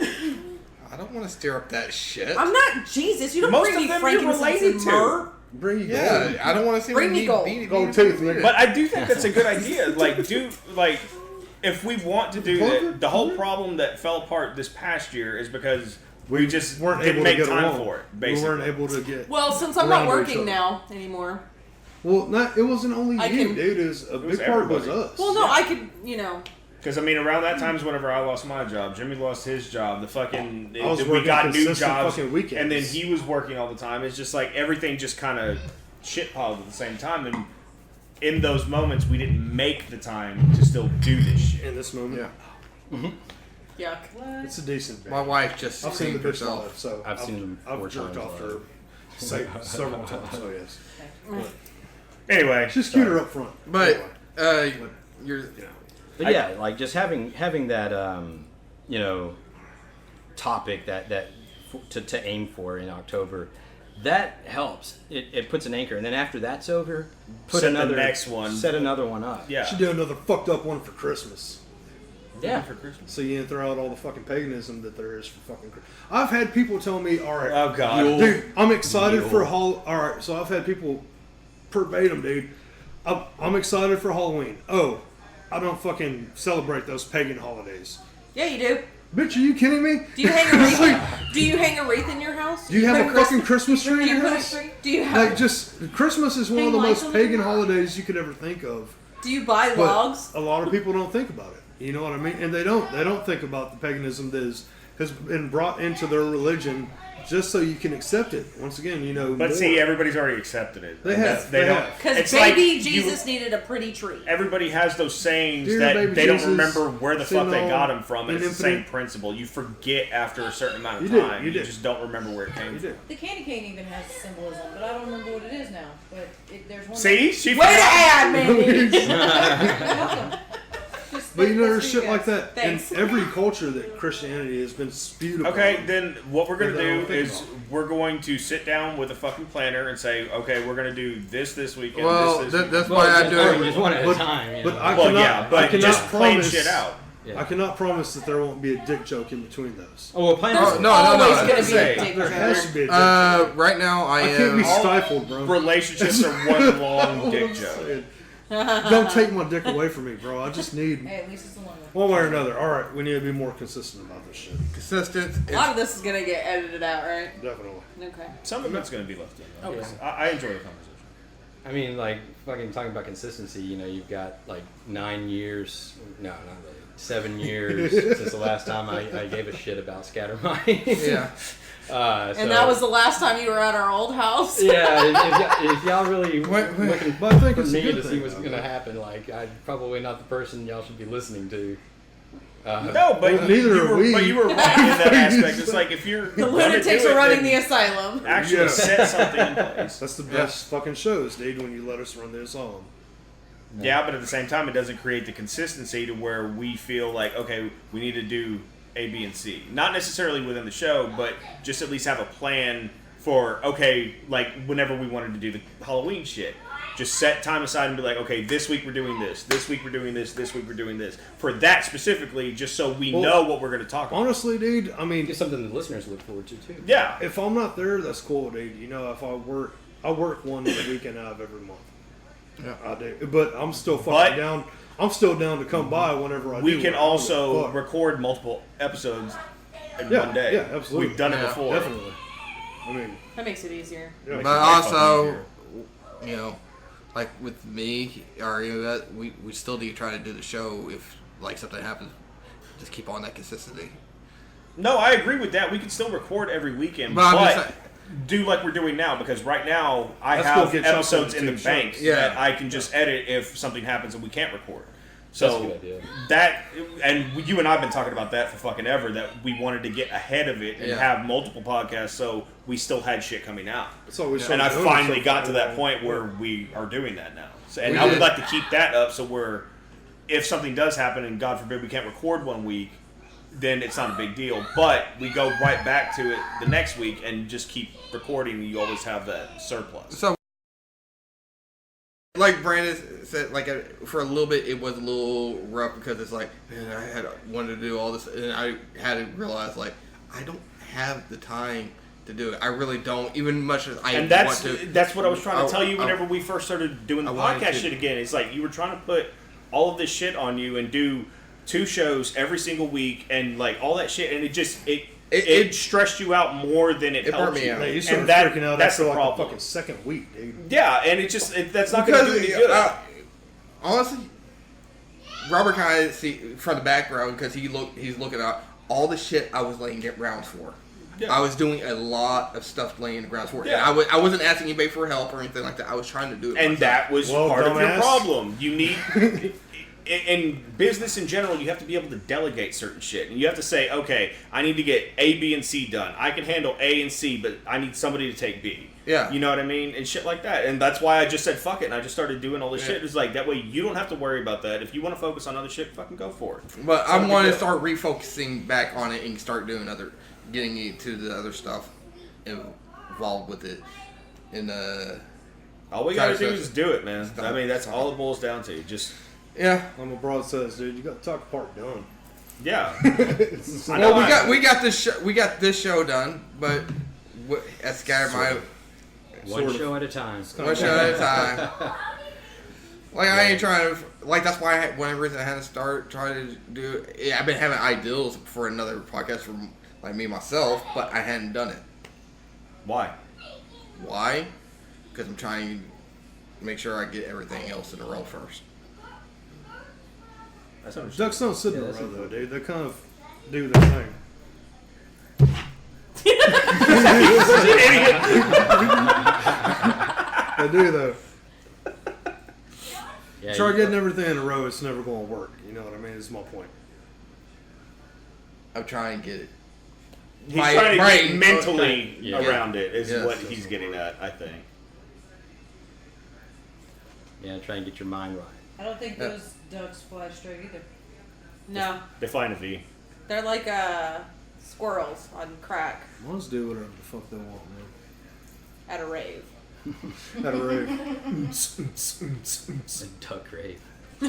I don't want to stir up that shit. I'm not Jesus. You don't Most bring of me them you're frankincense related and to. myrrh. Bring you Yeah, gold. I don't want to see Bring them me gold. Gold tooth, nigga. But I do think that's a good idea. If we want to do that, the whole problem that fell apart this past year is because we just weren't didn't able make to get time along. for it. We Basically, weren't able to get. Well, since I'm around not to each working other. now anymore. Well, it wasn't only I you, can- dude. It was a was big part was everybody. us. Well, no, I could, because around that time is whenever I lost my job, Jimmy lost his job. The fucking I was we working got new consistent jobs, fucking weekends. and then he was working all the time. It's just like everything just kind of shit piled at the same time, and in those moments we didn't make the time to still do this shit. in this moment, Yeah. yuck. it's a decent. My wife just I've seen the hanged bitch herself. live, so I've seen them I've 4 jerked times off live. her several times. So yes, Anyway, just cuter up front. But Anyway. you're But yeah, like just having that topic to aim for in October, that helps. It puts an anchor, and then after that's over, Set the next one. Set another one up. yeah. Should do another fucked up one for Christmas. Yeah. For Christmas. So you can throw out all the fucking paganism that there is for fucking Christmas. I've had people tell me, all right, Oh God. dude, I'm excited for All right, so I've had people verbatim, dude. I'm excited for Halloween. Oh, I don't fucking celebrate those pagan holidays. Yeah, you do. Bitch, are you kidding me? Do you hang a wreath? Do you hang a wreath in your house? Do you have put a fucking Christmas tree Do in you your put a house? tree? Do you have? Like, just Christmas is one Hang of the lights most on the pagan tree? holidays you could ever think of. Do you buy But logs? a lot of people don't think about it. You know what I mean? And they don't think about the paganism that has been brought into their religion just so you can accept it. Once again, But more. see, everybody's already accepted it. They And have, They they don't. have. Because It's baby like Jesus needed a pretty tree. Everybody has those sayings Dear that baby they don't Jesus, remember where the fuck they sitting got on them from, and an it's the same infinite- principle. You forget after a certain amount of You do, time. you do. just don't remember where it came You from. do. The candy cane even has symbolism, but I don't remember what it is now. But there's one. See, she Way to forgot. add, Mandy. You're welcome. Just But you know, that's there's for shit like guys. that Thanks. in every culture that Christianity has been spewed upon. Okay, then what we're gonna That I don't do think is about. we're going to sit down with a fucking planner and say, okay, we're gonna do this weekend. well. this weekend. That's why I do Well, it. just one at a But- time. but I well, cannot, yeah, I but cannot just plan promise, shit out. Yeah. I cannot promise that there won't be a dick joke in between those. Oh, well, plan There's no. always going to be Say, a dick There has to joke. be a dick joke. Right now, I I can't be am. stifled, bro. Relationships are one long All dick I'm joke. saying. Don't take my dick away from me, bro. I just need Hey, at least it's the one. one way or another. All right, we need to be more consistent about this shit. Consistent. A lot of this is going to get edited out, right? Definitely. Okay. Some of it's going to be left in. though. Okay. I enjoy the conversation. I mean, like, fucking talking about consistency, you know, you've got like 9 years, no, not really, 7 years since the last time I gave a shit about Scattermine. Yeah. And that was the last time you were at our old house? Yeah, if y'all really looking But I think for it's a me good to see thing, what's though. going to happen, like, I'm probably not the person y'all should be listening to. No, but Well, neither you are were, we. But you were right in that aspect. It's like if you're The lunatics are running the asylum. actually Yeah. set something in place. That's the best fucking shows, dude, when you let us run the asylum. Yeah, but at the same time, it doesn't create the consistency to where we feel like, okay, we need to do A, B, and C. Not necessarily within the show, but just at least have a plan for, okay, like whenever we wanted to do the Halloween shit. Just set time aside and be like, okay, this week we're doing this, this week we're doing this, this week we're doing this. For that specifically, just so we Well, know what we're going to talk about. Honestly, dude, I mean, It's something the listeners look forward to, too. Yeah. if I'm not there, that's cool, dude. You know, if I work one weekend out of every month. Yeah. I do. But I'm still fucking But- down. I'm still down to come by whenever I do. We can I don't also give a fuck. record multiple episodes in Yeah, one day. yeah, absolutely. We've done it Yeah, before. Definitely. I mean, That makes it easier. yeah. But also, you know, like with me, or you know, that we still need to try to do the show if like something happens. Just keep on that consistency. No, I agree with that. We can still record every weekend, But I'm but just saying- do like we're doing now, because right now I Let's have go get episodes something in to the show. bank Yeah. that I can just edit if something happens and we can't record. That's a So good idea. that, and you and I have been talking about that for fucking ever, that we wanted to get ahead of it and Yeah. have multiple podcasts so we still had shit coming out. It's always And I something finally doing got to that something. point where we are doing that now. So, and We I would did. like to keep that up so we're, if something does happen and God forbid we can't record one week, then it's not a big deal. But we go right back to it the next week and just keep recording. You always have that surplus. So, like Brandon said, like for a little bit, it was a little rough because it's like, man, I had wanted to do all this, and I had to realize like I don't have the time to do it. I really don't, even much as I And want to. that's what I was trying to tell you I- whenever we first started doing the I wanted podcast to- shit again. It's like you were trying to put all of this shit on you and do 2 shows every single week and like all that shit, and it just it stressed you out more than it It helped burnt me you. out. Like, you And started that- freaking out that's after the like problem. the fucking second week, dude. Yeah, and it just that's not going to do any good. Honestly, Robert kind of see from the background because he's looking at all the shit I was laying grounds for. Yeah. I was doing a lot of stuff laying the grounds for. Yeah. And I wasn't asking anybody for help or anything like that. I was trying to do it And myself. that was Well, part of your dumbass. problem. You need, in business in general, you have to be able to delegate certain shit. And you have to say, okay, I need to get A, B, and C done. I can handle A and C, but I need somebody to take B. Yeah. You know what I mean? And shit like that. And that's why I just said, fuck it. And I just started doing all this Yeah. shit. It's like, that way you don't have to worry about that. If you want to focus on other shit, fucking go for it. But I Something want to good. start refocusing back on it and start doing getting into the other stuff involved with it. And All we Try gotta to do focus. is do it, man. Stop. I mean, that's all it boils down to. Just, yeah. I'm a broad says, dude. You got to talk part done. yeah. It's I know Well, we got this show done, but at Scattermine, One Sort of. show at a time. one show at a time. Like I ain't trying to. Like that's why one reason I had to start trying to do. Yeah, I've been having ideals for another podcast for like me myself, but I hadn't done it. Why? Why? Because I'm trying to make sure I get everything else in a row first. That's understandable. Ducks don't sit in Yeah, a that's row, though, important. dude. They kind of do their thing. They do, though. Yeah, Try you- getting everything in a row, it's never going to work. You know what I mean? Is my point. I'm trying to get it. He's My trying to brain- get mentally Yeah. around it, is Yes. what he's getting at, I think. Yeah, try and get your mind right. I don't think those ducks fly straight either. No, They find a V. they're like squirrels on crack Let's do whatever the fuck they want, at a rave. man. At a rave. A duck rave. A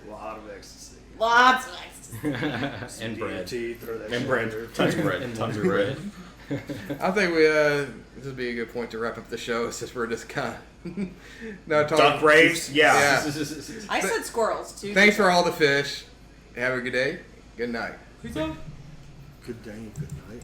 lot of ecstasy. Lots of ecstasy. And bread. DMT, throw that And shit bread. in there. Tons of bread. Tons of bread. I think this would be a good point to wrap up the show. It's just we're just kind of not talking. Duck raves? Yeah. I said squirrels too. Thanks for all the fish. Have a good day. Good night. Good day, good night.